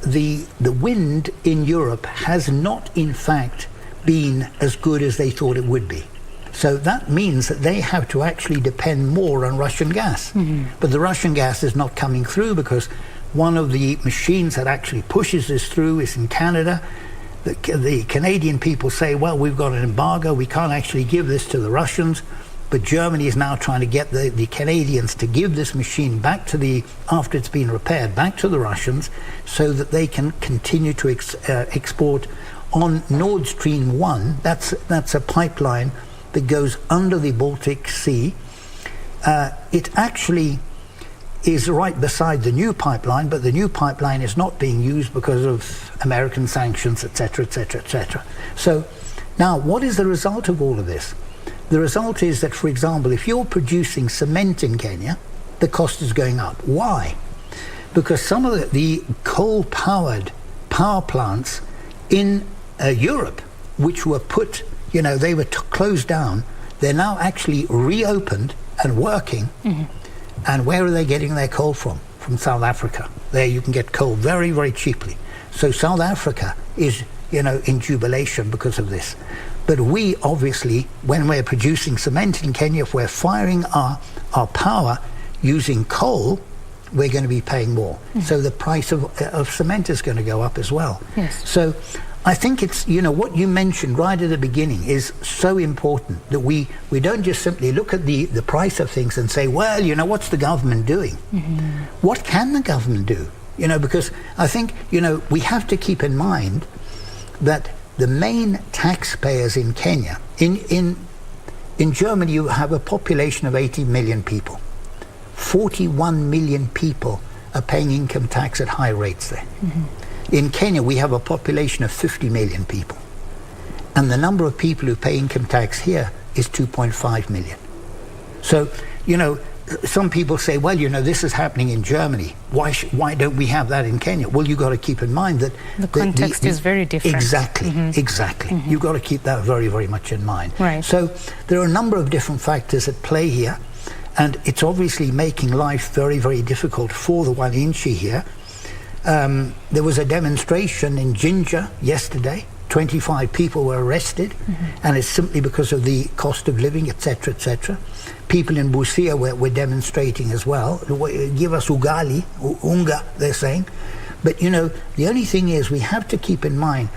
the wind in Europe has not, in fact, been as good as they thought it would be. So that means that they have to actually depend more on Russian gas. But the Russian gas is not coming through because one of the machines that actually pushes this through is in Canada. The Canadian people say, well, we've got an embargo, we can't actually give this to the Russians. But Germany is now trying to get the Canadians to give this machine back to after it's been repaired, back to the Russians, so that they can continue to export on Nord Stream 1. That's a pipeline that goes under the Baltic Sea. It actually is right beside the new pipeline, but the new pipeline is not being used because of American sanctions, etc., etc., etc. So now, what is the result of all of this? The result is that, for example, if you're producing cement in Kenya, the cost is going up. Why? Because some of the coal-powered power plants in Europe, which were put, they were closed down, they're now actually reopened and working. And where are they getting their coal from? From South Africa. There you can get coal very, very cheaply. So South Africa is, in jubilation because of this. But we obviously, when we're producing cement in Kenya, if we're firing our power using coal, we're going to be paying more. So the price of cement is going to go up as well. Yes. So I think it's, what you mentioned right at the beginning is so important, that we don't just simply look at the price of things and say, well, what's the government doing? What can the government do? Because I think, we have to keep in mind that the main taxpayers in Kenya, in Germany, you have a population of 80 million people. 41 million people are paying income tax at high rates there. In Kenya, we have a population of 50 million people. And the number of people who pay income tax here is 2.5 million. So, some people say, well, this is happening in Germany. Why don't we have that in Kenya? Well, you've got to keep in mind that the context is very different. Exactly. You've got to keep that very, very much in mind. Right. So there are a number of different factors at play here, and it's obviously making life very, very difficult for the Wananchi here. There was a demonstration in Jinja yesterday. 25 people were arrested, and it's simply because of the cost of living, etc., etc. People in Busia were demonstrating as well. Give us ugali, unga, they're saying. But, the only thing is we have to keep in mind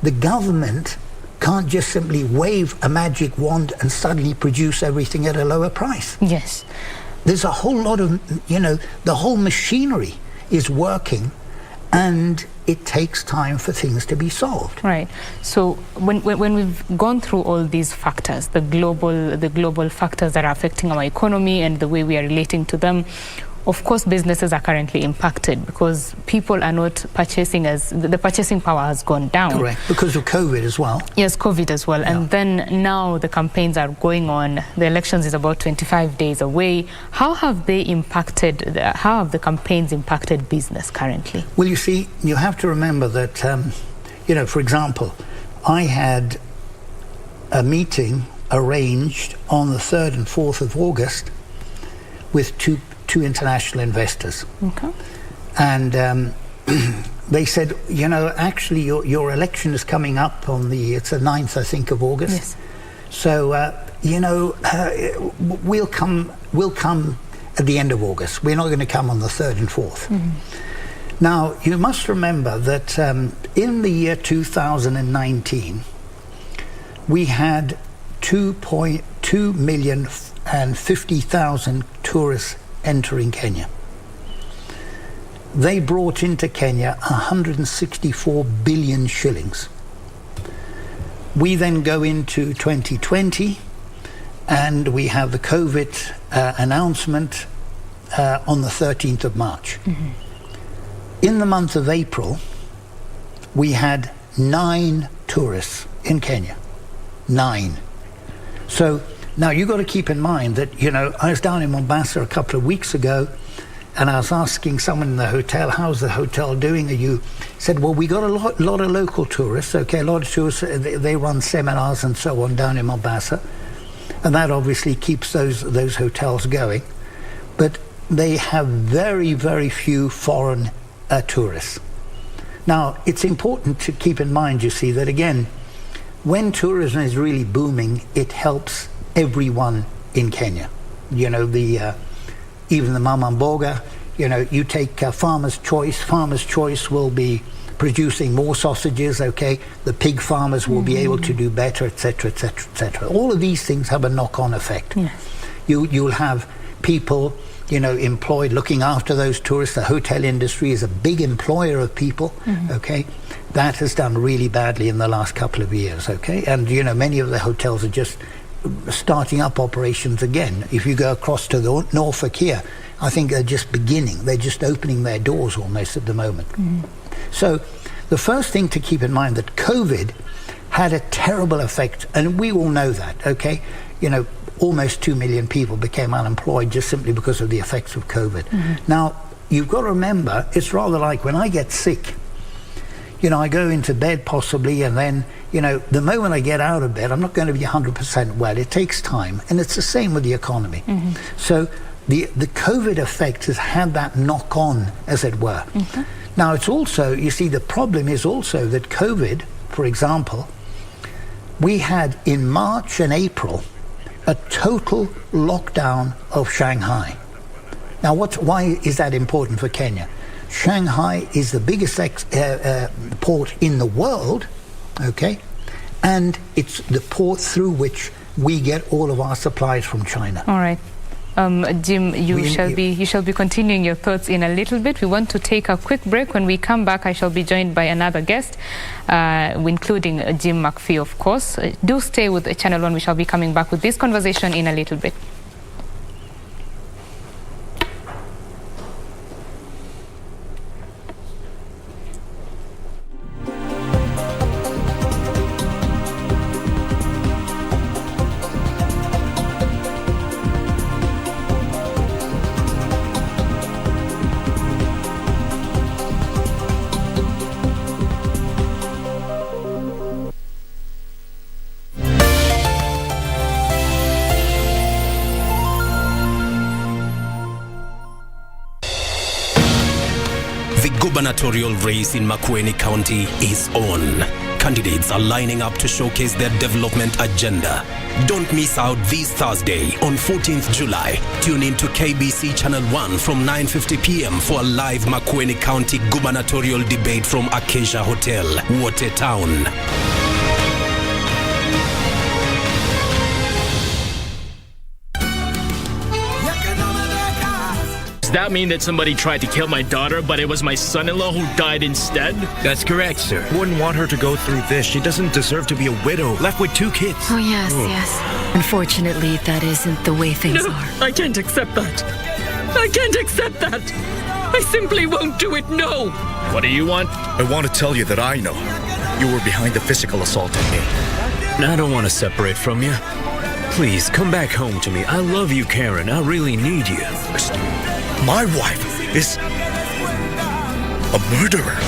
the government can't just simply wave a magic wand and suddenly produce everything at a lower price. Yes. There's a whole lot of, the whole machinery is working, and it takes time for things to be solved. Right. So when we've gone through all these factors, the global factors that are affecting our economy and the way we are relating to them, of course, businesses are currently impacted because people are not purchasing the purchasing power has gone down. Correct, because of COVID as well. Yes, COVID as well. Yeah. And then now the campaigns are going on. The elections is about 25 days away. How have the campaigns impacted business currently? Well, you see, you have to remember that, for example, I had a meeting arranged on the 3rd and 4th of August with two international investors. Okay. And they said, actually your election is coming up on it's the 9th, I think, of August. Yes. So, we'll come at the end of August. We're not going to come on the 3rd and 4th. Now, you must remember that in the year 2019, we had 2,250,000 tourists entering Kenya. They brought into Kenya 164 billion shillings. We then go into 2020 and we have the COVID announcement on the 13th of March. In the month of April, we had 9 tourists in Kenya. 9. So now you've got to keep in mind that, I was down in Mombasa a couple of weeks ago, and I was asking someone in the hotel, how's the hotel doing? He said, well, we got a lot of local tourists. Okay, a lot of tourists, they run seminars and so on down in Mombasa, and that obviously keeps those hotels going. But they have very, very few foreign tourists. Now, it's important to keep in mind, you see, that again, when tourism is really booming, it helps everyone in Kenya. You know, even the mama mboga, you know, you take Farmer's Choice will be producing more sausages, okay? The pig farmers will be able to do better, etc., etc., etc. All of these things have a knock-on effect. Yes. You'll have people, you know, employed looking after those tourists. The hotel industry is a big employer of people, okay? That has done really badly in the last couple of years, okay? And, you know, many of the hotels are just starting up operations again. If you go across to the Norfolk here, I think they're just beginning. They're just opening their doors almost at the moment. So the first thing to keep in mind that COVID had a terrible effect, and we all know that, okay? You know, almost 2 million people became unemployed just simply because of the effects of COVID. Now, you've got to remember, it's rather like when I get sick, you know, I go into bed possibly, and then, you know, the moment I get out of bed, I'm not going to be 100% well. It takes time, and it's the same with the economy. So the COVID effect has had that knock-on, as it were. Now, it's also, you see, the problem is also that COVID, for example, we had in March and April a total lockdown of Shanghai. Now, why is that important for Kenya? Shanghai is the biggest port in the world, okay? And it's the port through which we get all of our supplies from China. All right. Jim, you shall be continuing your thoughts in a little bit. We want to take a quick break. When we come back, I shall be joined by another guest, including Jim McPhee, of course. Do stay with Channel 1. We shall be coming back with this conversation in a little bit. Gubernatorial race in Makueni County is on. Candidates are lining up to showcase their development agenda. Don't miss out this Thursday on 14th July. Tune in to KBC Channel 1 from 9:50 p.m. for a live Makueni County gubernatorial debate from Acacia Hotel, Watertown. Does that mean that somebody tried to kill my daughter, but it was my son-in-law who died instead? That's correct, sir. Wouldn't want her to go through this. She doesn't deserve to be a widow, left with 2 kids. Oh, yes, yes. Unfortunately, that isn't the way things are. I can't accept that. I can't accept that. I simply won't do it, no. What do you want? I want to tell you that I know you were behind the physical assault on me. I don't want to separate from you. Please, come back home to me. I love you, Karen. I really need you. My wife is a murderer.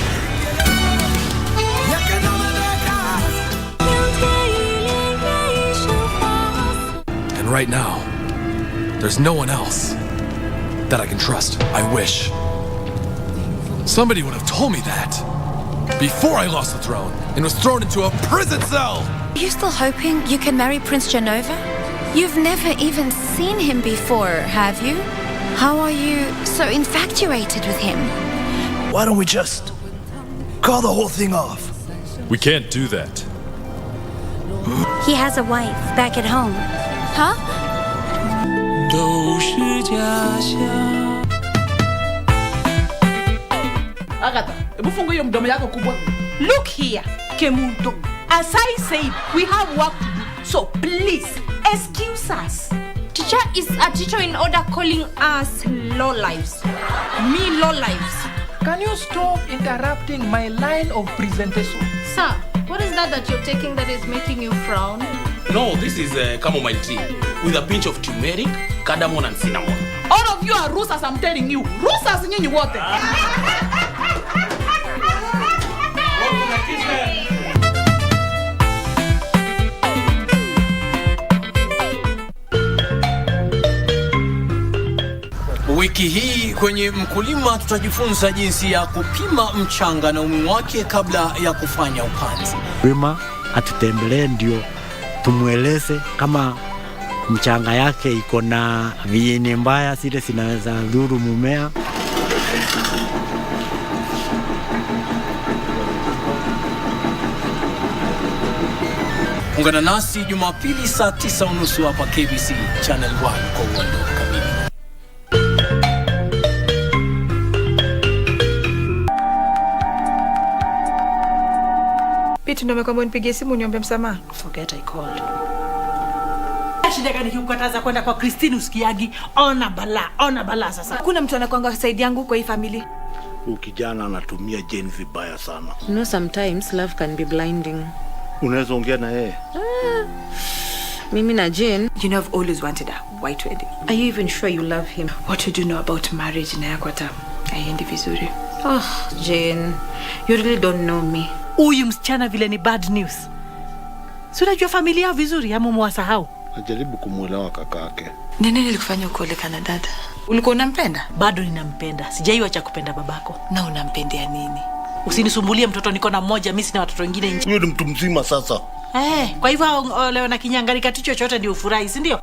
And right now, there's no one else that I can trust. I wish somebody would have told me that before I lost the throne and was thrown into a prison cell. Are you still hoping you can marry Prince Genova? You've never even seen him before, have you? How are you so infatuated with him? Why don't we just call the whole thing off? We can't do that. He has a wife back at home. Huh? Agatha, hebu funga hiyo mdomo yako kubwa. Look here, Kemundo. As I said, we have work to do. So please, excuse us. Teacher is a teacher in order calling us lowlives. Me lowlives. Can you stop interrupting my line of presentation? Sir, what is that you're taking that is making you frown? No, this is chamomile tea with a pinch of turmeric, cardamom and cinnamon. All of you are rusas, I'm telling you. Rusas nyinyi wote. Wiki hii kwenye Mkulima tutajifunza jinsi ya kupima mchanga na umuhimu wake kabla ya kufanya upanzi. Mkulima atutembelee ndio tumueleze kama mchanga yake iko na viini mbaya zile zinaweza dhuru mumea. Ungana nasi Jumapili saa 9:30 hapa KBC Channel 1 kwa uondo kamili. Pete ndio amekwambia nipigie simu niombe msamaha. Forget I called. Shida gani kukataza kwenda kwa Christine usikiagi? Ona bala sasa. Kuna mtu anakuanga side yangu kwa hii family. Ukijana anatumia Jane vibaya sana. You know, sometimes love can be blinding. Unaweza ongea na yeye? Mimi na Jane, you know, I've always wanted a white wedding. Are you even sure you love him? What do you know about marriage na yako hata haiendi vizuri? Oh, Jane, you really don't know me. Huyu msichana vile ni bad news. Si unajua familia vizuri ama mwasahau? Najaribu kumuelewa kakake. Nini nilikufanya ukoleka na dada? Ulikuwa unampenda? Bado ninampenda. Sijaiacha kupenda babako. Na unampendea nini? Usinisumbulie mtoto, niko na mmoja, mimi sina watoto wengine nje. Huyo ni mtu mzima sasa. Kwa hivyo leo na kinyangarika tu chochote ndio ufurahi, si ndio?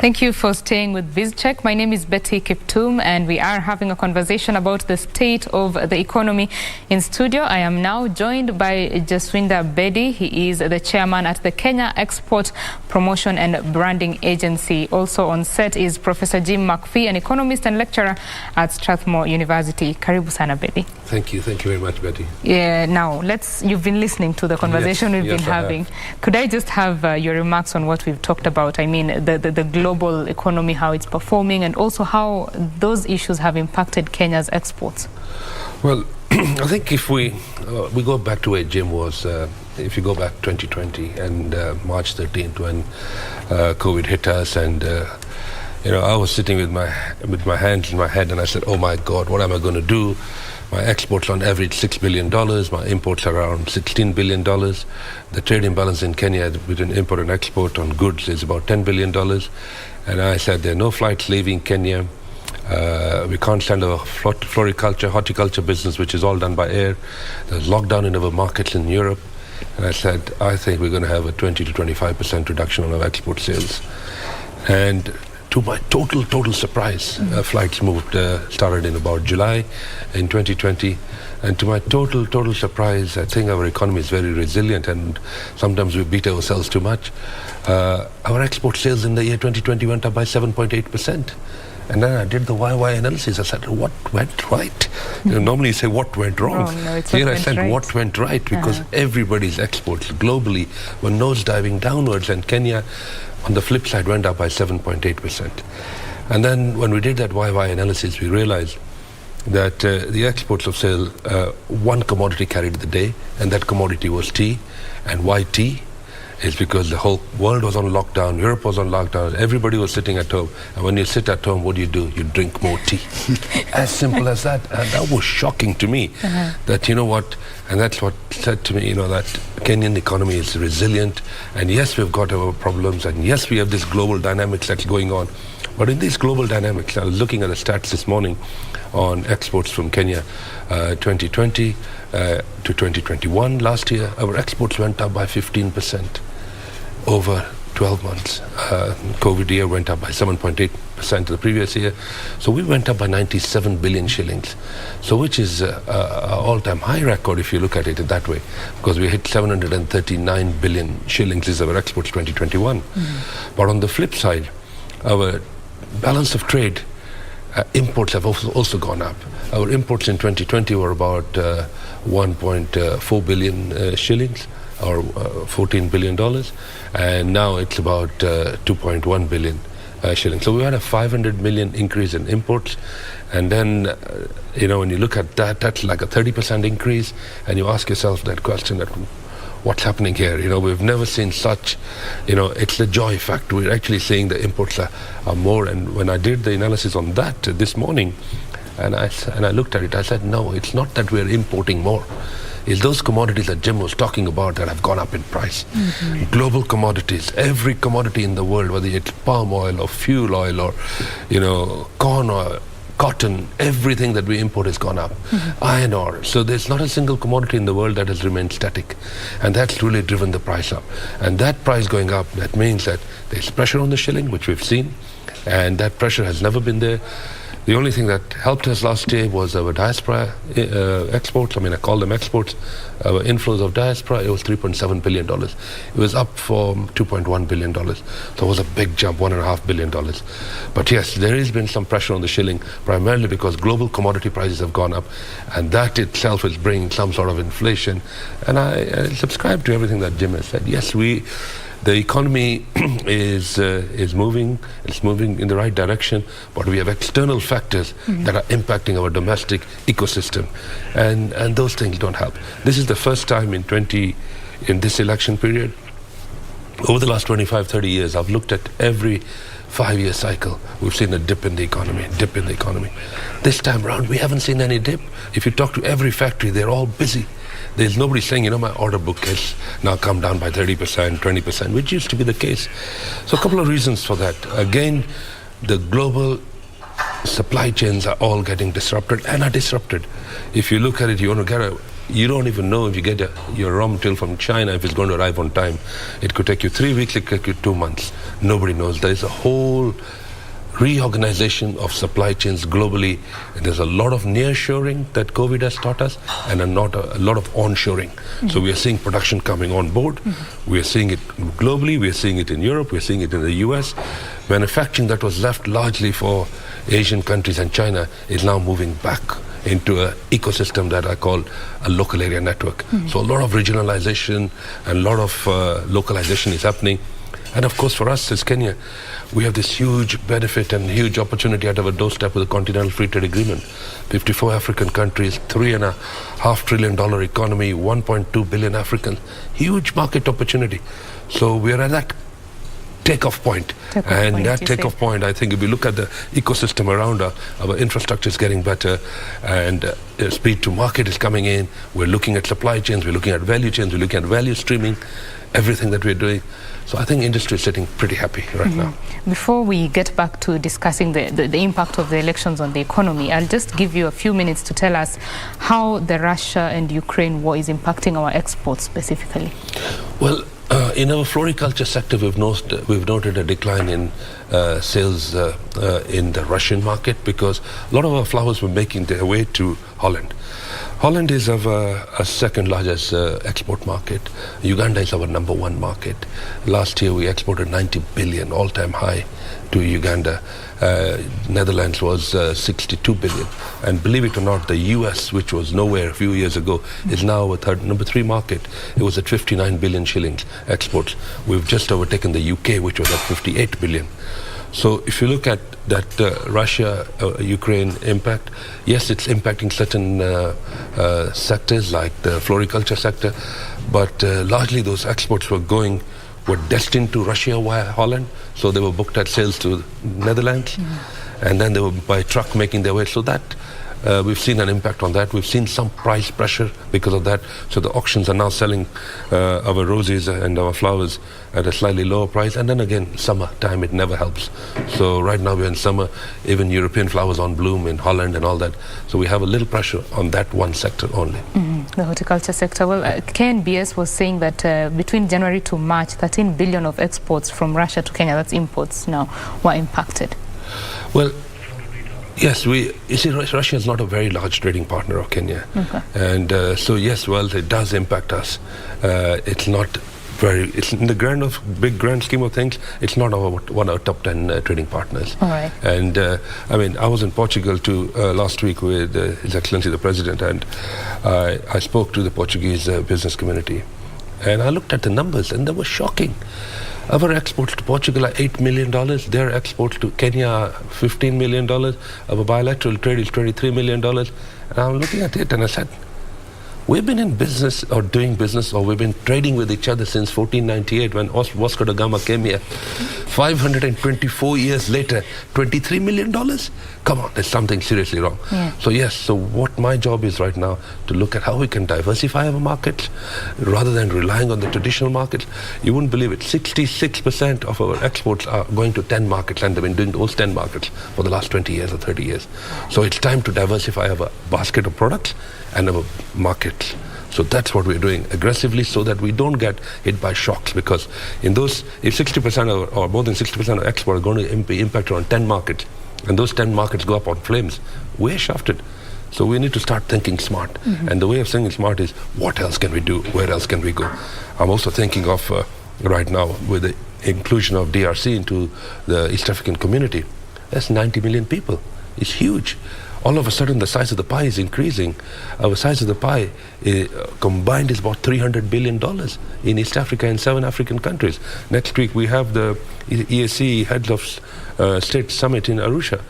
Thank you for staying with BizCheck. My name is Betty Kiptum and we are having a conversation about the state of the economy. In studio, I am now joined by Jaswinder Bedi. He is the chairman at the Kenya Export Promotion and Branding Agency. Also on set is Professor Jim McPhee, an economist and lecturer at Strathmore University. Karibu sana, Bedi. Thank you very much, Betty. Yeah, now you've been listening to the conversation we've been having. Could I just have your remarks on what we've talked about? I mean, the global economy, how it's performing, and also how those issues have impacted Kenya's exports. Well, I think if we go back to where Jim was, if you go back 2020 and March 13th when COVID hit us, and I was sitting with my hands in my head, and I said, "Oh my God, what am I going to do?" My exports on average $6 billion, my imports are around $16 billion. The trade imbalance in Kenya between import and export on goods is about $10 billion. And I said there are no flights leaving Kenya. We can't stand a floriculture, horticulture business, which is all done by air. There's lockdown in our markets in Europe. And I said, I think we're going to have a 20 to 25% reduction on our export sales. And to my total surprise, flights started in about July in 2020. And to my total surprise, I think our economy is very resilient, and sometimes we beat ourselves too much. Our export sales in the year 2020 went up by 7.8%. And then I did the YY analysis. I said, what went right? Normally you say, what went wrong? Here I said, what went right? Because everybody's exports globally were nosediving downwards, and Kenya, on the flip side, went up by 7.8%. And then when we did that YY analysis, we realized that the exports of sale, one commodity carried the day, and that commodity was tea. And why tea? It's because the whole world was on lockdown, Europe was on lockdown, everybody was sitting at home. And when you sit at home, what do? You drink more tea. As simple as that. And that was shocking to me. That, you know what, and that's what said to me, that Kenyan economy is resilient. And yes, we've got our problems. And yes, we have this global dynamics that's going on. But in these global dynamics, I was looking at the stats this morning on exports from Kenya, 2020 to 2021. Last year, our exports went up by 15%. Over 12 months. COVID year went up by 7.8% the previous year. So we went up by 97 billion shillings. So which is an all-time high record if you look at it that way. Because we hit 739 billion shillings is our exports 2021. But on the flip side, our balance of trade, imports have also gone up. Our imports in 2020 were about 1.4 billion shillings. Or $14 billion, and now it's about 2.1 billion shilling. So we had a 500 million increase in imports. And then, when you look at that, that's like a 30% increase. And you ask yourself that question, that what's happening here? We've never seen such, it's the joy factor. We're actually seeing the imports are more. And when I did the analysis on that this morning, and I looked at it, I said, no, it's not that we're importing more. It's those commodities that Jim was talking about that have gone up in price. Mm-hmm. Global commodities, every commodity in the world, whether it's palm oil or fuel oil or, corn oil, cotton, everything that we import has gone up. Mm-hmm. Iron ore. So there's not a single commodity in the world that has remained static. And that's really driven the price up. And that price going up, that means that there's pressure on the shilling, which we've seen. And that pressure has never been there. The only thing that helped us last year was our diaspora exports. I call them exports. Our inflows of diaspora, it was $3.7 billion. It was up from $2.1 billion. So it was a big jump, $1.5 billion. But yes, there has been some pressure on the shilling, primarily because global commodity prices have gone up, and that itself is bringing some sort of inflation. And I subscribe to everything that Jim has said. Yes, the economy is moving. It's moving in the right direction, but we have external factors that are impacting our domestic ecosystem, and those things don't help. This is the first time in this election period, over the last 25-30 years, I've looked at every 5-year cycle. We've seen a dip in the economy. This time around, we haven't seen any dip. If you talk to every factory, they're all busy. There's nobody saying, my order book has now come down by 30%, 20%, which used to be the case. So a couple of reasons for that. Again, the global supply chains are all getting disrupted and are disrupted. If you look at it, you don't even know if you get your raw material from China, if it's going to arrive on time. It could take you 3 weeks, it could take you 2 months. Nobody knows. There's a whole reorganization of supply chains globally. There's a lot of nearshoring that COVID has taught us, and a lot of onshoring. Mm-hmm. So we are seeing production coming on board. Mm-hmm. We are seeing it globally. We are seeing it in Europe. We are seeing it in the US. Manufacturing that was left largely for Asian countries and China is now moving back into an ecosystem that I call a local area network. Mm-hmm. So a lot of regionalization and a lot of localization is happening. And of course, for us as Kenya, we have this huge benefit and huge opportunity at our doorstep with the Continental Free Trade Agreement. 54 African countries, $3.5 trillion economy, 1.2 billion Africans. Huge market opportunity. So we are at that takeoff point. Takeoff point, I think if we look at the ecosystem around our infrastructure is getting better, and speed to market is coming in. We're looking at supply chains, we're looking at value chains, we're looking at value streaming, everything that we're doing. So I think industry is sitting pretty happy right now. Before we get back to discussing the impact of the elections on the economy, I'll just give you a few minutes to tell us how the Russia and Ukraine war is impacting our exports specifically. Well, in our floriculture sector, we've noted a decline in sales in the Russian market, because a lot of our flowers were making their way to Holland. Holland is our second largest export market. Uganda is our number one market. Last year we exported 90 billion, all-time high, to Uganda. Netherlands was 62 billion. And believe it or not, the US, which was nowhere a few years ago, is now our number 3 market. It was at 59 billion shillings exports. We've just overtaken the UK, which was at 58 billion. So if you look at that Russia-Ukraine impact, yes, it's impacting certain sectors like the floriculture sector, but largely those exports were destined to Russia via Holland, so they were booked at sales to Netherlands, and then they were by truck making their way. So that we've seen an impact on that. We've seen some price pressure because of that. So the auctions are now selling our roses and our flowers at a slightly lower price. And then again, summertime, it never helps. So right now we're in summer, even European flowers on bloom in Holland and all that. So we have a little pressure on that one sector only. The horticulture sector. Well, KNBS was saying that between January to March, 13 billion of exports from Russia to Kenya, that's imports now, were impacted. Well, yes, you see, Russia is not a very large trading partner of Kenya. Okay. And so, yes, well, it does impact us. It's in the grand scheme of things, it's not one of our top 10 trading partners. All right. And I was in Portugal last week with His Excellency the President, and I spoke to the Portuguese business community. And I looked at the numbers, and they were shocking. Our exports to Portugal are $8 million. Their exports to Kenya are $15 million. Our bilateral trade is $23 million. And I'm looking at it and I said, we've been in business or doing business or we've been trading with each other since 1498 when Vasco da Gama came here. 524 years later, $23 million? Come on, there's something seriously wrong. Yeah. So yes, so what my job is right now to look at how we can diversify our markets rather than relying on the traditional markets. You wouldn't believe it, 66% of our exports are going to 10 markets and they've been doing those 10 markets for the last 20 years or 30 years. So it's time to diversify our basket of products and our markets. So that's what we're doing aggressively so that we don't get hit by shocks, because in those, if 60% or more than 60% of export are going to be impacted on 10 markets, and those 10 markets go up on flames, we're shafted. So we need to start thinking smart. Mm-hmm. And the way of thinking smart is, what else can we do? Where else can we go? I'm also thinking of, right now, with the inclusion of DRC into the East African community, that's 90 million people. It's huge. All of a sudden, the size of the pie is increasing. Our size of the pie combined is about $300 billion in East Africa and 7 African countries. Next week, we have the EAC Heads of State Summit in Arusha.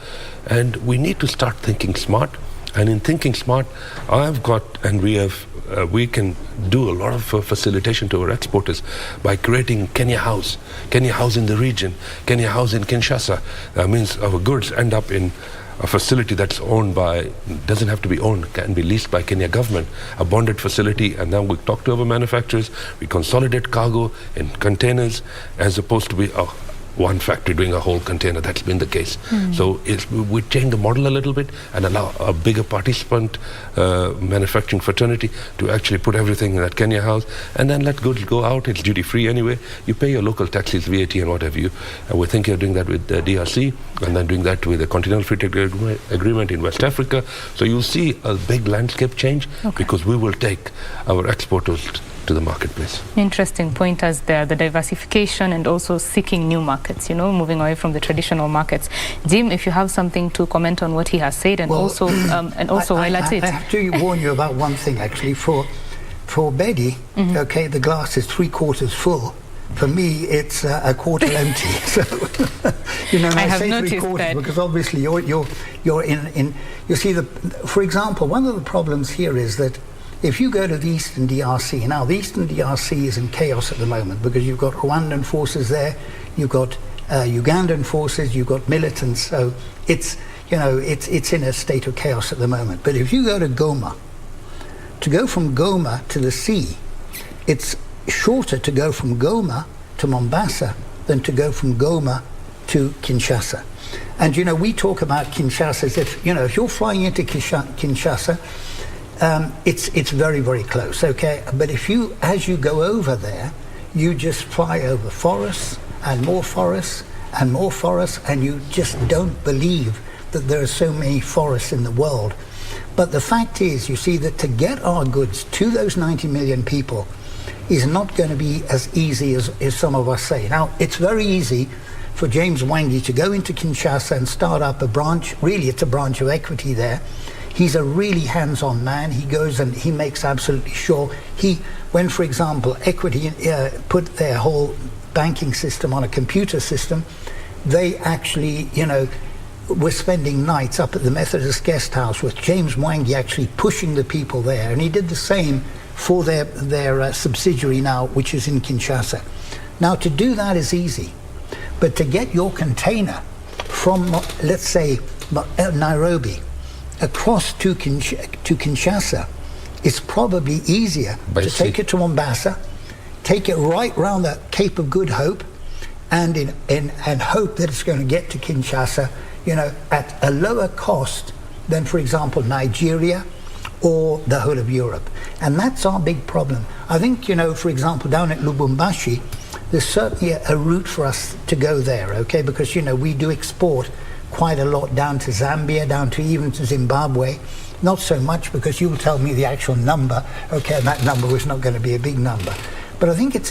And we need to start thinking smart. And in thinking smart, I've got, and we can do a lot of facilitation to our exporters by creating Kenya House in the region, Kenya House in Kinshasa. That means our goods end up in a facility that's owned by, doesn't have to be owned, can be leased by Kenya government, a bonded facility, and then we talk to our manufacturers, we consolidate cargo in containers as opposed to be one factory doing a whole container. That's been the case. So we change the model a little bit and allow a bigger participant manufacturing fraternity to actually put everything in that Kenya house and then let goods go out. It's duty free anyway. You pay your local taxes, VAT and what have you. And we're thinking of doing that with the DRC and then doing that with the Continental Free Trade Agreement in West Africa. So you'll see a big landscape change because we will take our exporters to the marketplace. Interesting pointers there, the diversification and also seeking new markets, moving away from the traditional markets. Jim, if you have something to comment on what he has said and also while at it. I have to warn you about one thing actually. For Betty, okay, the glass is 3/4 full. For me, it's a quarter empty. So, I have say noticed 3/4 that because obviously you're in. You see, for example, one of the problems here is that if you go to the Eastern DRC, now the Eastern DRC is in chaos at the moment because you've got Rwandan forces there, you've got Ugandan forces, you've got militants, so it's in a state of chaos at the moment. But if you go to Goma, to go from Goma to the sea, it's shorter to go from Goma to Mombasa than to go from Goma to Kinshasa. And we talk about Kinshasa as if you're flying into Kinshasa, it's very, very close, okay? But as you go over there, you just fly over forests and more forests and more forests, and you just don't believe that there are so many forests in the world. But the fact is, you see, that to get our goods to those 90 million people is not going to be as easy as some of us say. Now, it's very easy for James Mwangi to go into Kinshasa and start up a branch. Really, it's a branch of equity there. He's a really hands-on man. He goes and he makes absolutely sure. When, for example, Equity put their whole banking system on a computer system, they actually, were spending nights up at the Methodist Guest House with James Mwangi actually pushing the people there. And he did the same for their subsidiary now, which is in Kinshasa. Now, to do that is easy. But to get your container from, let's say, Nairobi, across to Kinshasa, it's probably easier to take it to Mombasa, take it right round the Cape of Good Hope, and hope that it's going to get to Kinshasa, at a lower cost than, for example, Nigeria or the whole of Europe. And that's our big problem. I think, for example, down at Lubumbashi, there's certainly a route for us to go there, okay? Because, we do export quite a lot down to Zambia, down to even to Zimbabwe. Not so much because you'll tell me the actual number, okay, and that number was not going to be a big number. But I think it's,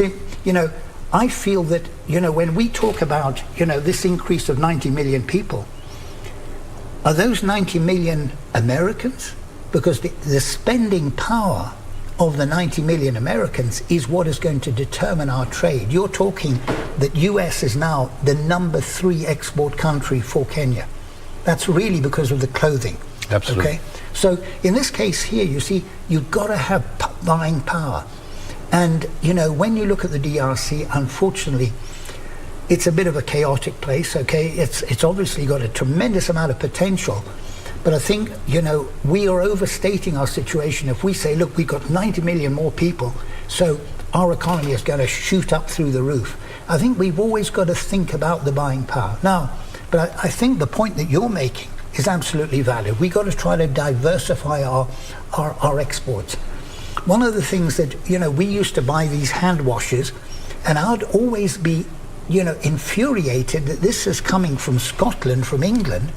I feel that, when we talk about, this increase of 90 million people, are those 90 million Americans? Because the spending power of the 90 million Americans is what is going to determine our trade. You're talking that US is now the number 3 export country for Kenya. That's really because of the clothing. Absolutely. Okay? So in this case here, you see, you've got to have buying power. And, you know, when you look at the DRC, unfortunately, it's a bit of a chaotic place, okay? It's obviously got a tremendous amount of potential. But I think, you know, we are overstating our situation if we say, look, we've got 90 million more people, so our economy is going to shoot up through the roof. I think we've always got to think about the buying power. Now, but I think the point that you're making is absolutely valid. We've got to try to diversify our exports. One of the things that, you know, we used to buy these hand washes, and I'd always be, you know, infuriated that this is coming from Scotland, from England.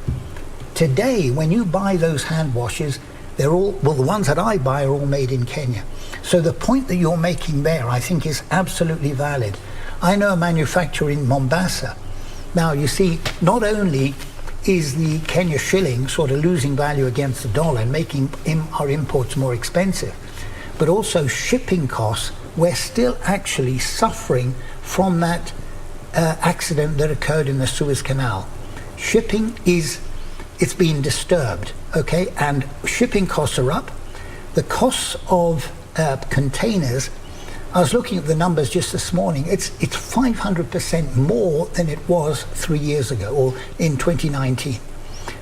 Today, when you buy those hand washes, they're all, well, the ones that I buy are all made in Kenya. So the point that you're making there, I think, is absolutely valid. I know a manufacturer in Mombasa. Now, you see, not only is the Kenya shilling sort of losing value against the dollar and making our imports more expensive, but also shipping costs, we're still actually suffering from that accident that occurred in the Suez Canal. Shipping it's been disturbed, okay, and shipping costs are up. The costs of containers, I was looking at the numbers just this morning, it's 500% more than it was 3 years ago, or in 2019.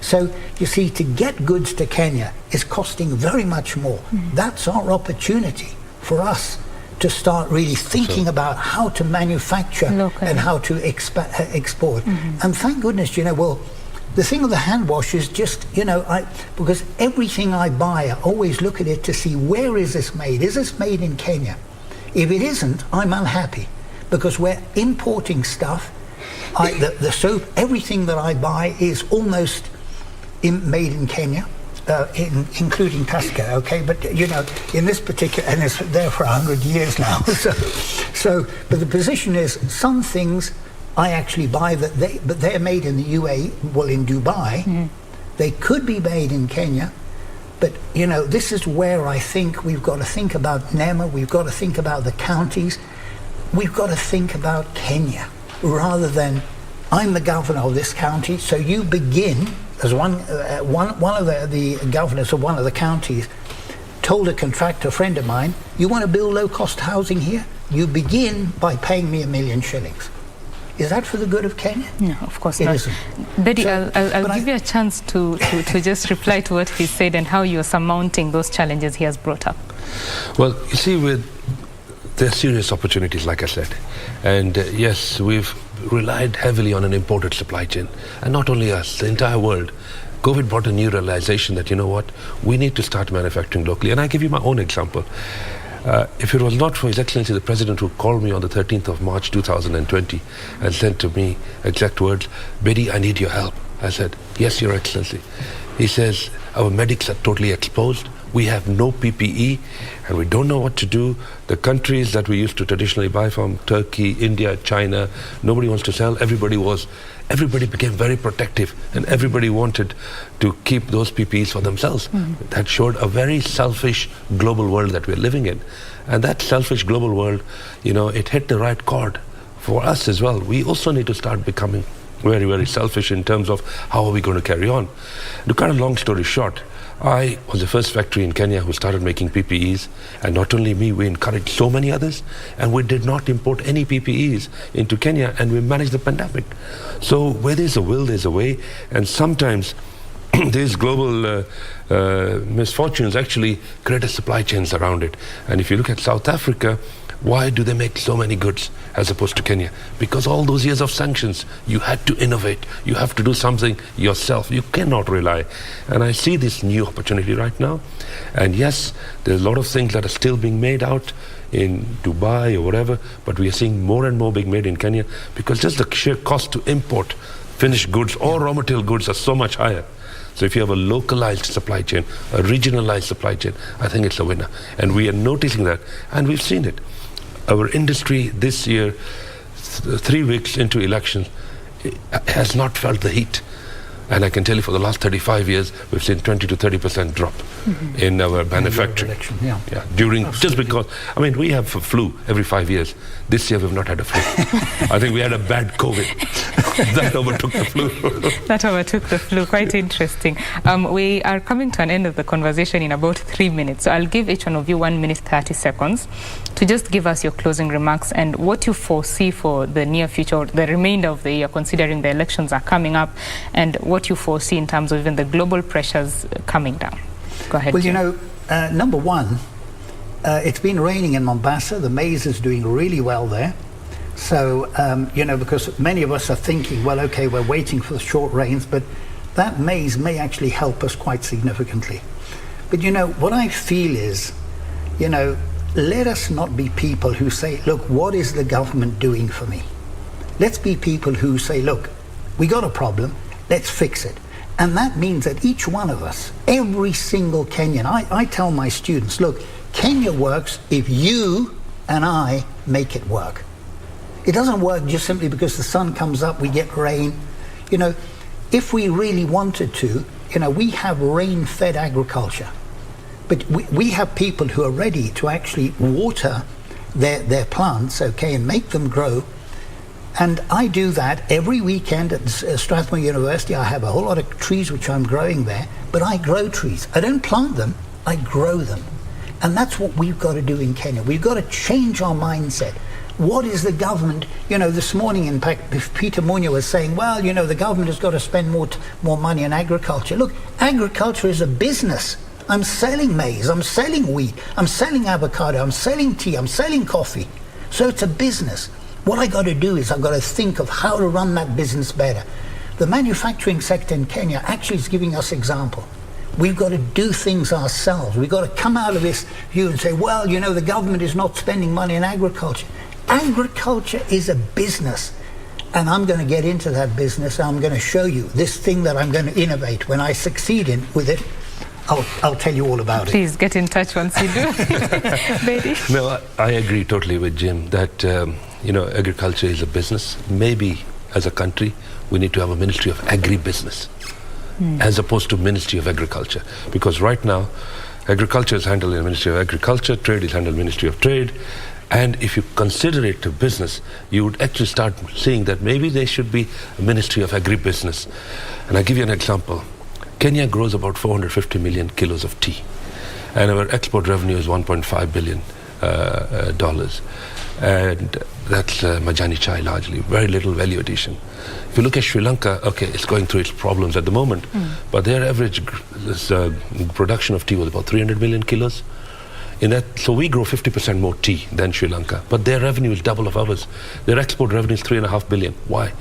So you see, to get goods to Kenya is costing very much more. That's our opportunity for us to start really thinking about how to manufacture locally and how to export. And thank goodness, you know, well, the thing of the hand wash is just, you know, because everything I buy, I always look at it to see, where is this made? Is this made in Kenya? If it isn't, I'm unhappy, because we're importing stuff. The soap, everything that I buy is almost made in Kenya, including Tusker, okay? But, you know, in this particular, and it's there for 100 years now. But the position is, some things I actually buy but they're made in the UAE, well, in Dubai. They could be made in Kenya. But, you know, this is where I think we've got to think about NEMA, we've got to think about the counties, we've got to think about Kenya, rather than, I'm the governor of this county, so you begin, as one of the governors of one of the counties told a contractor friend of mine, you want to build low-cost housing here? You begin by paying me 1 million shillings. Is that for the good of Kenya? No, of course not. Isn't. Betty, So, I'll give you a chance to just reply to what he said and how you're surmounting those challenges he has brought up. Well, you see, there are serious opportunities, like I said. And yes, we've relied heavily on an imported supply chain. And not only us, the entire world. COVID brought a new realization that, you know what, we need to start manufacturing locally. And I give you my own example. If it was not for His Excellency the President, who called me on the 13th of March 2020 and said to me exact words, Betty, I need your help. I said, yes, Your Excellency. He says, our medics are totally exposed. We have no PPE and we don't know what to do. The countries that we used to traditionally buy from, Turkey, India, China, nobody wants to sell. Everybody became very protective, and everybody wanted to keep those PPEs for themselves. That showed a very selfish global world that we're living in. And that selfish global world, you know, it hit the right chord for us as well. We also need to start becoming very, very selfish in terms of how are we going to carry on. To cut a long story short, I was the first factory in Kenya who started making PPEs, and not only me, we encouraged so many others, and we did not import any PPEs into Kenya, and we managed the pandemic. So where there's a will, there's a way, and sometimes these global misfortunes actually create supply chains around it. And if you look at South Africa, why do they make so many goods as opposed to Kenya? Because all those years of sanctions, you had to innovate. You have to do something yourself. You cannot rely. And I see this new opportunity right now. And yes, there's a lot of things that are still being made out in Dubai or whatever, but we are seeing more and more being made in Kenya because just the sheer cost to import finished goods or raw material goods are so much higher. So if you have a localized supply chain, a regionalized supply chain, I think it's a winner. And we are noticing that, and we've seen it. Our industry this year, 3 weeks into elections, has not felt the heat. And I can tell you for the last 35 years, we've seen 20 to 30% drop in our manufacturing. Yeah. Just because, I mean, we have a flu every 5 years. This year we've not had a flu. I think we had a bad COVID. That overtook the flu. That overtook the flu. Quite interesting. We are coming to an end of the conversation in about 3 minutes. So I'll give each one of you 1 minute 30 seconds to just give us your closing remarks and what you foresee for the near future, or the remainder of the year, considering the elections are coming up, and what you foresee in terms of even the global pressures coming down. Go ahead. Well, Jim. number one, it's been raining in Mombasa. The maize is doing really well there. So, because many of us are thinking, well, okay, we're waiting for the short rains, but that maize may actually help us quite significantly. But, what I feel is, let us not be people who say, look, what is the government doing for me? Let's be people who say, look, we got a problem, let's fix it. And that means that each one of us, every single Kenyan, I tell my students, look, Kenya works if you and I make it work. It doesn't work just simply because the sun comes up, we get rain. If we really wanted to, we have rain-fed agriculture. But we have people who are ready to actually water their plants, okay, and make them grow. And I do that every weekend at Strathmore University. I have a whole lot of trees which I'm growing there, but I grow trees. I don't plant them, I grow them. And that's what we've got to do in Kenya. We've got to change our mindset. What is the government? This morning, in fact, Peter Munya was saying, well, the government has got to spend more money on agriculture. Look, agriculture is a business. I'm selling maize, I'm selling wheat, I'm selling avocado, I'm selling tea, I'm selling coffee. So it's a business. What I got to do is I've got to think of how to run that business better. The manufacturing sector in Kenya actually is giving us example. We've got to do things ourselves. We've got to come out of this view and say, well, the government is not spending money in agriculture. Agriculture is a business. And I'm going to get into that business. I'm going to show you this thing that I'm going to innovate. When I succeed with it, I'll tell you all about it. Please get in touch once you do. Betty? No, I agree totally with Jim that, agriculture is a business. Maybe as a country, we need to have a Ministry of Agribusiness as opposed to Ministry of Agriculture. Because right now, agriculture is handled in the Ministry of Agriculture, trade is handled in the Ministry of Trade. And if you consider it a business, you would actually start seeing that maybe there should be a Ministry of Agribusiness. And I'll give you an example. Kenya grows about 450 million kilos of tea, and our export revenue is $1.5 billion. And that's Majani chai largely, very little value addition. If you look at Sri Lanka, okay, it's going through its problems at the moment, but their average production of tea was about 300 million kilos. So we grow 50% more tea than Sri Lanka, but their revenue is double of ours. Their export revenue is $3.5 billion. Why?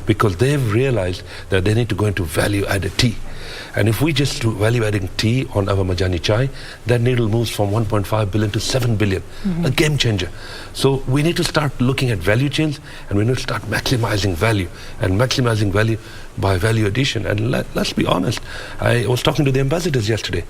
Because they've realized that they need to go into value-added tea. And if we just do value-adding tea on our Majani chai, that needle moves from 1.5 billion to 7 billion, a game changer. So we need to start looking at value chains, and we need to start maximizing value, and maximizing value by value addition. And let's be honest, I was talking to the ambassadors yesterday.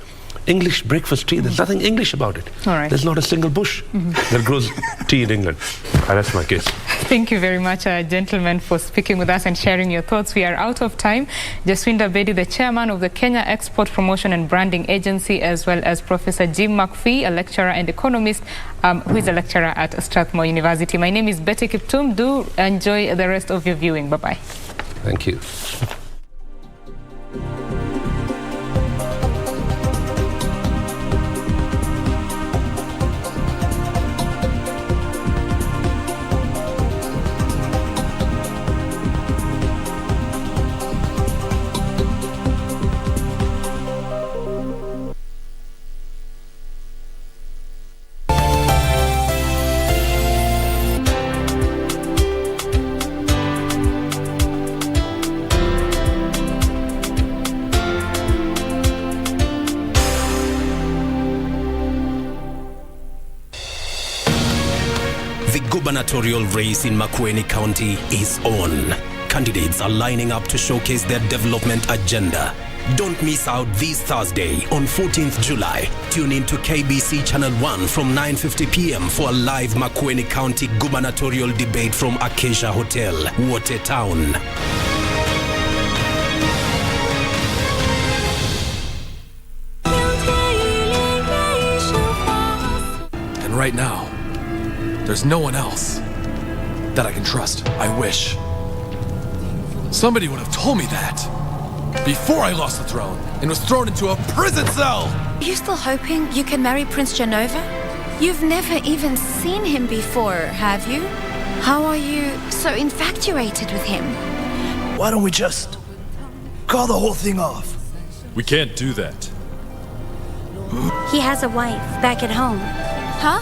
English breakfast tea, there's nothing English about it. All right. There's not a single bush that grows tea in England. And that's my case. Thank you very much, gentlemen, for speaking with us and sharing your thoughts. We are out of time. Jaswinda Bedi, the chairman of the Kenya Export Promotion and Branding Agency, as well as Professor Jim McPhee, a lecturer and economist, who is a lecturer at Strathmore University. My name is Betty Kiptum. Do enjoy the rest of your viewing. Bye-bye. Thank you. Gubernatorial race in Makueni County is on. Candidates are lining up to showcase their development agenda. Don't miss out this Thursday on 14th July. Tune in to KBC Channel 1 from 9:50 p.m. for a live Makueni County gubernatorial debate from Acacia Hotel, Watertown. And right now, there's no one else that I can trust. I wish somebody would have told me that before I lost the throne and was thrown into a prison cell. Are you still hoping you can marry Prince Genova? You've never even seen him before, have you? How are you so infatuated with him? Why don't we just call the whole thing off? We can't do that. He has a wife back at home. Huh?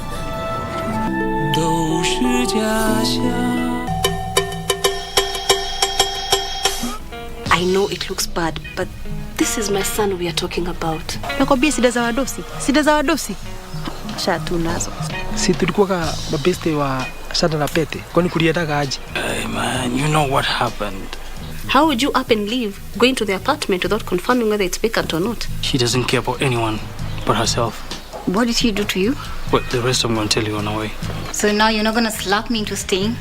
I know it looks bad, but this is my son we are talking about. Nakwambia sida za wadosi. Shatu nazo. Si tulikuwa mabeste wa Shada na Pete. Kwani kuliendaga aje? Hey man, you know what happened. How would you up and leave, going to the apartment without confirming whether it's vacant or not? She doesn't care about anyone but herself. What did he do to you? Well, the rest I'm going to tell you on the way. So now you're not going to slap me into staying?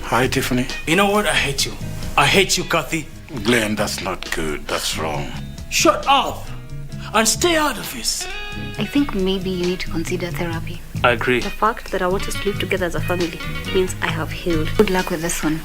Hi, Tiffany. You know what? I hate you. I hate you, Kathy. Glenn, that's not good. That's wrong. Shut up and stay out of this. I think maybe you need to consider therapy. I agree. The fact that I want us to live together as a family means I have healed. Good luck with this one.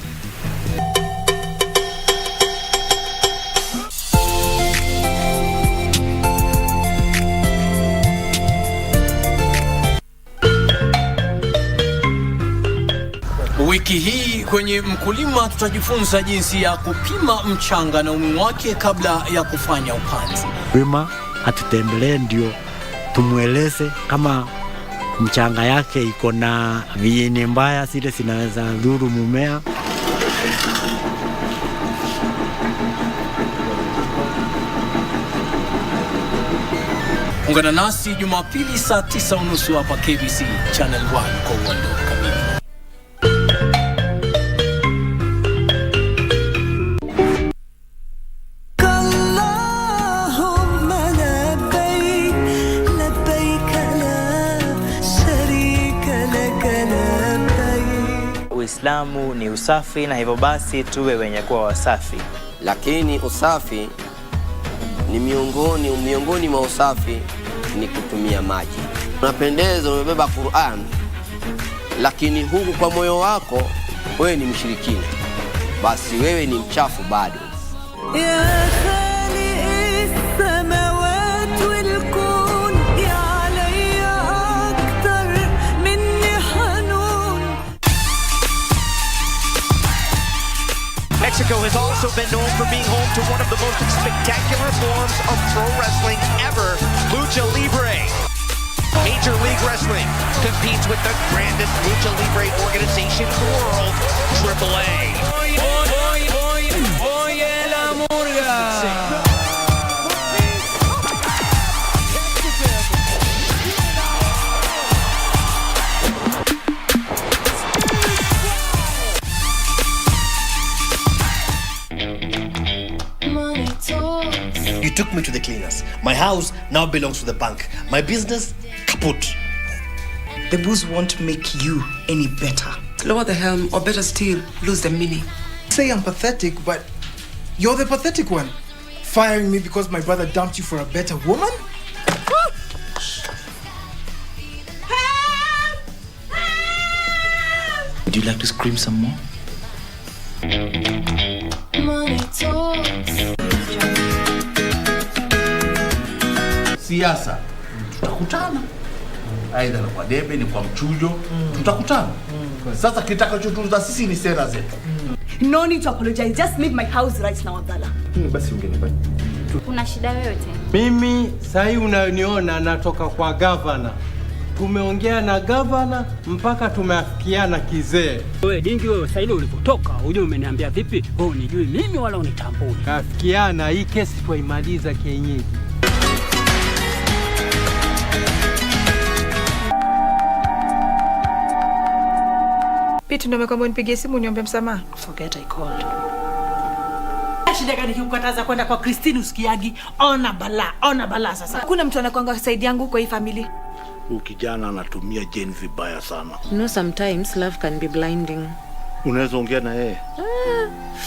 Wiki hii kwenye mkulima tutajifunza jinsi ya kupima mchanga na umuhimu wake kabla ya kufanya upanzi. Wima atutembelee ndio tumueleze kama mchanga yake iko na viini mbaya zile zinaweza dhuru mumea. Ungana nasi Jumapili saa 9:30 hapa KBC Channel 1 kwa uondo kamili. Uislamu ni usafi na hivyo basi tuwe wenye kuwa wasafi. Lakini usafi ni miongoni mwa usafi ni kutumia maji. Unapendeza umebeba Qur'an, lakini huku kwa moyo wako wewe ni mshirikina. Basi wewe ni mchafu bado. Mexico has also been known for being home to one of the most spectacular forms of pro wrestling ever, Lucha Libre. Major League Wrestling competes with the grandest Lucha Libre organization in the world, AAA. You took me to the cleaners. My house now belongs to the bank. My business, kaput. The booze won't make you any better. Lower the helm, or better still, lose the mini. Say I'm pathetic, but you're the pathetic one. Firing me because my brother dumped you for a better woman? Would you like to scream some more? Money talks. Siasa tutakutana, aidha ni kwa debe ni kwa mchujo, tutakutana. Sasa kitakachotunza sisi ni sera zetu. No need to apologize, just leave my house right now, Abdalla. Basi ungenifanya. Kuna shida yoyote? Mimi sahi unaniona natoka kwa governor. Tumeongea na governor mpaka tumeafikiana kizee. Wewe dingi wewe sasa ile ulipotoka, uje umeniambia vipi? Wewe unijui mimi wala unitambui. Kafikiana hii kesi tuimaliza kienyeji. Pete ndo amekwambia nipigie simu niombe msamaha. Forget I called. Shida gani kukataza kwenda kwa Christine usikiagi? Ona bala sasa. Hakuna mtu anakuanga side yangu kwa hii family. Ukijana anatumia Jane vibaya sana. You know, sometimes love can be blinding. Unaweza ongea na yeye?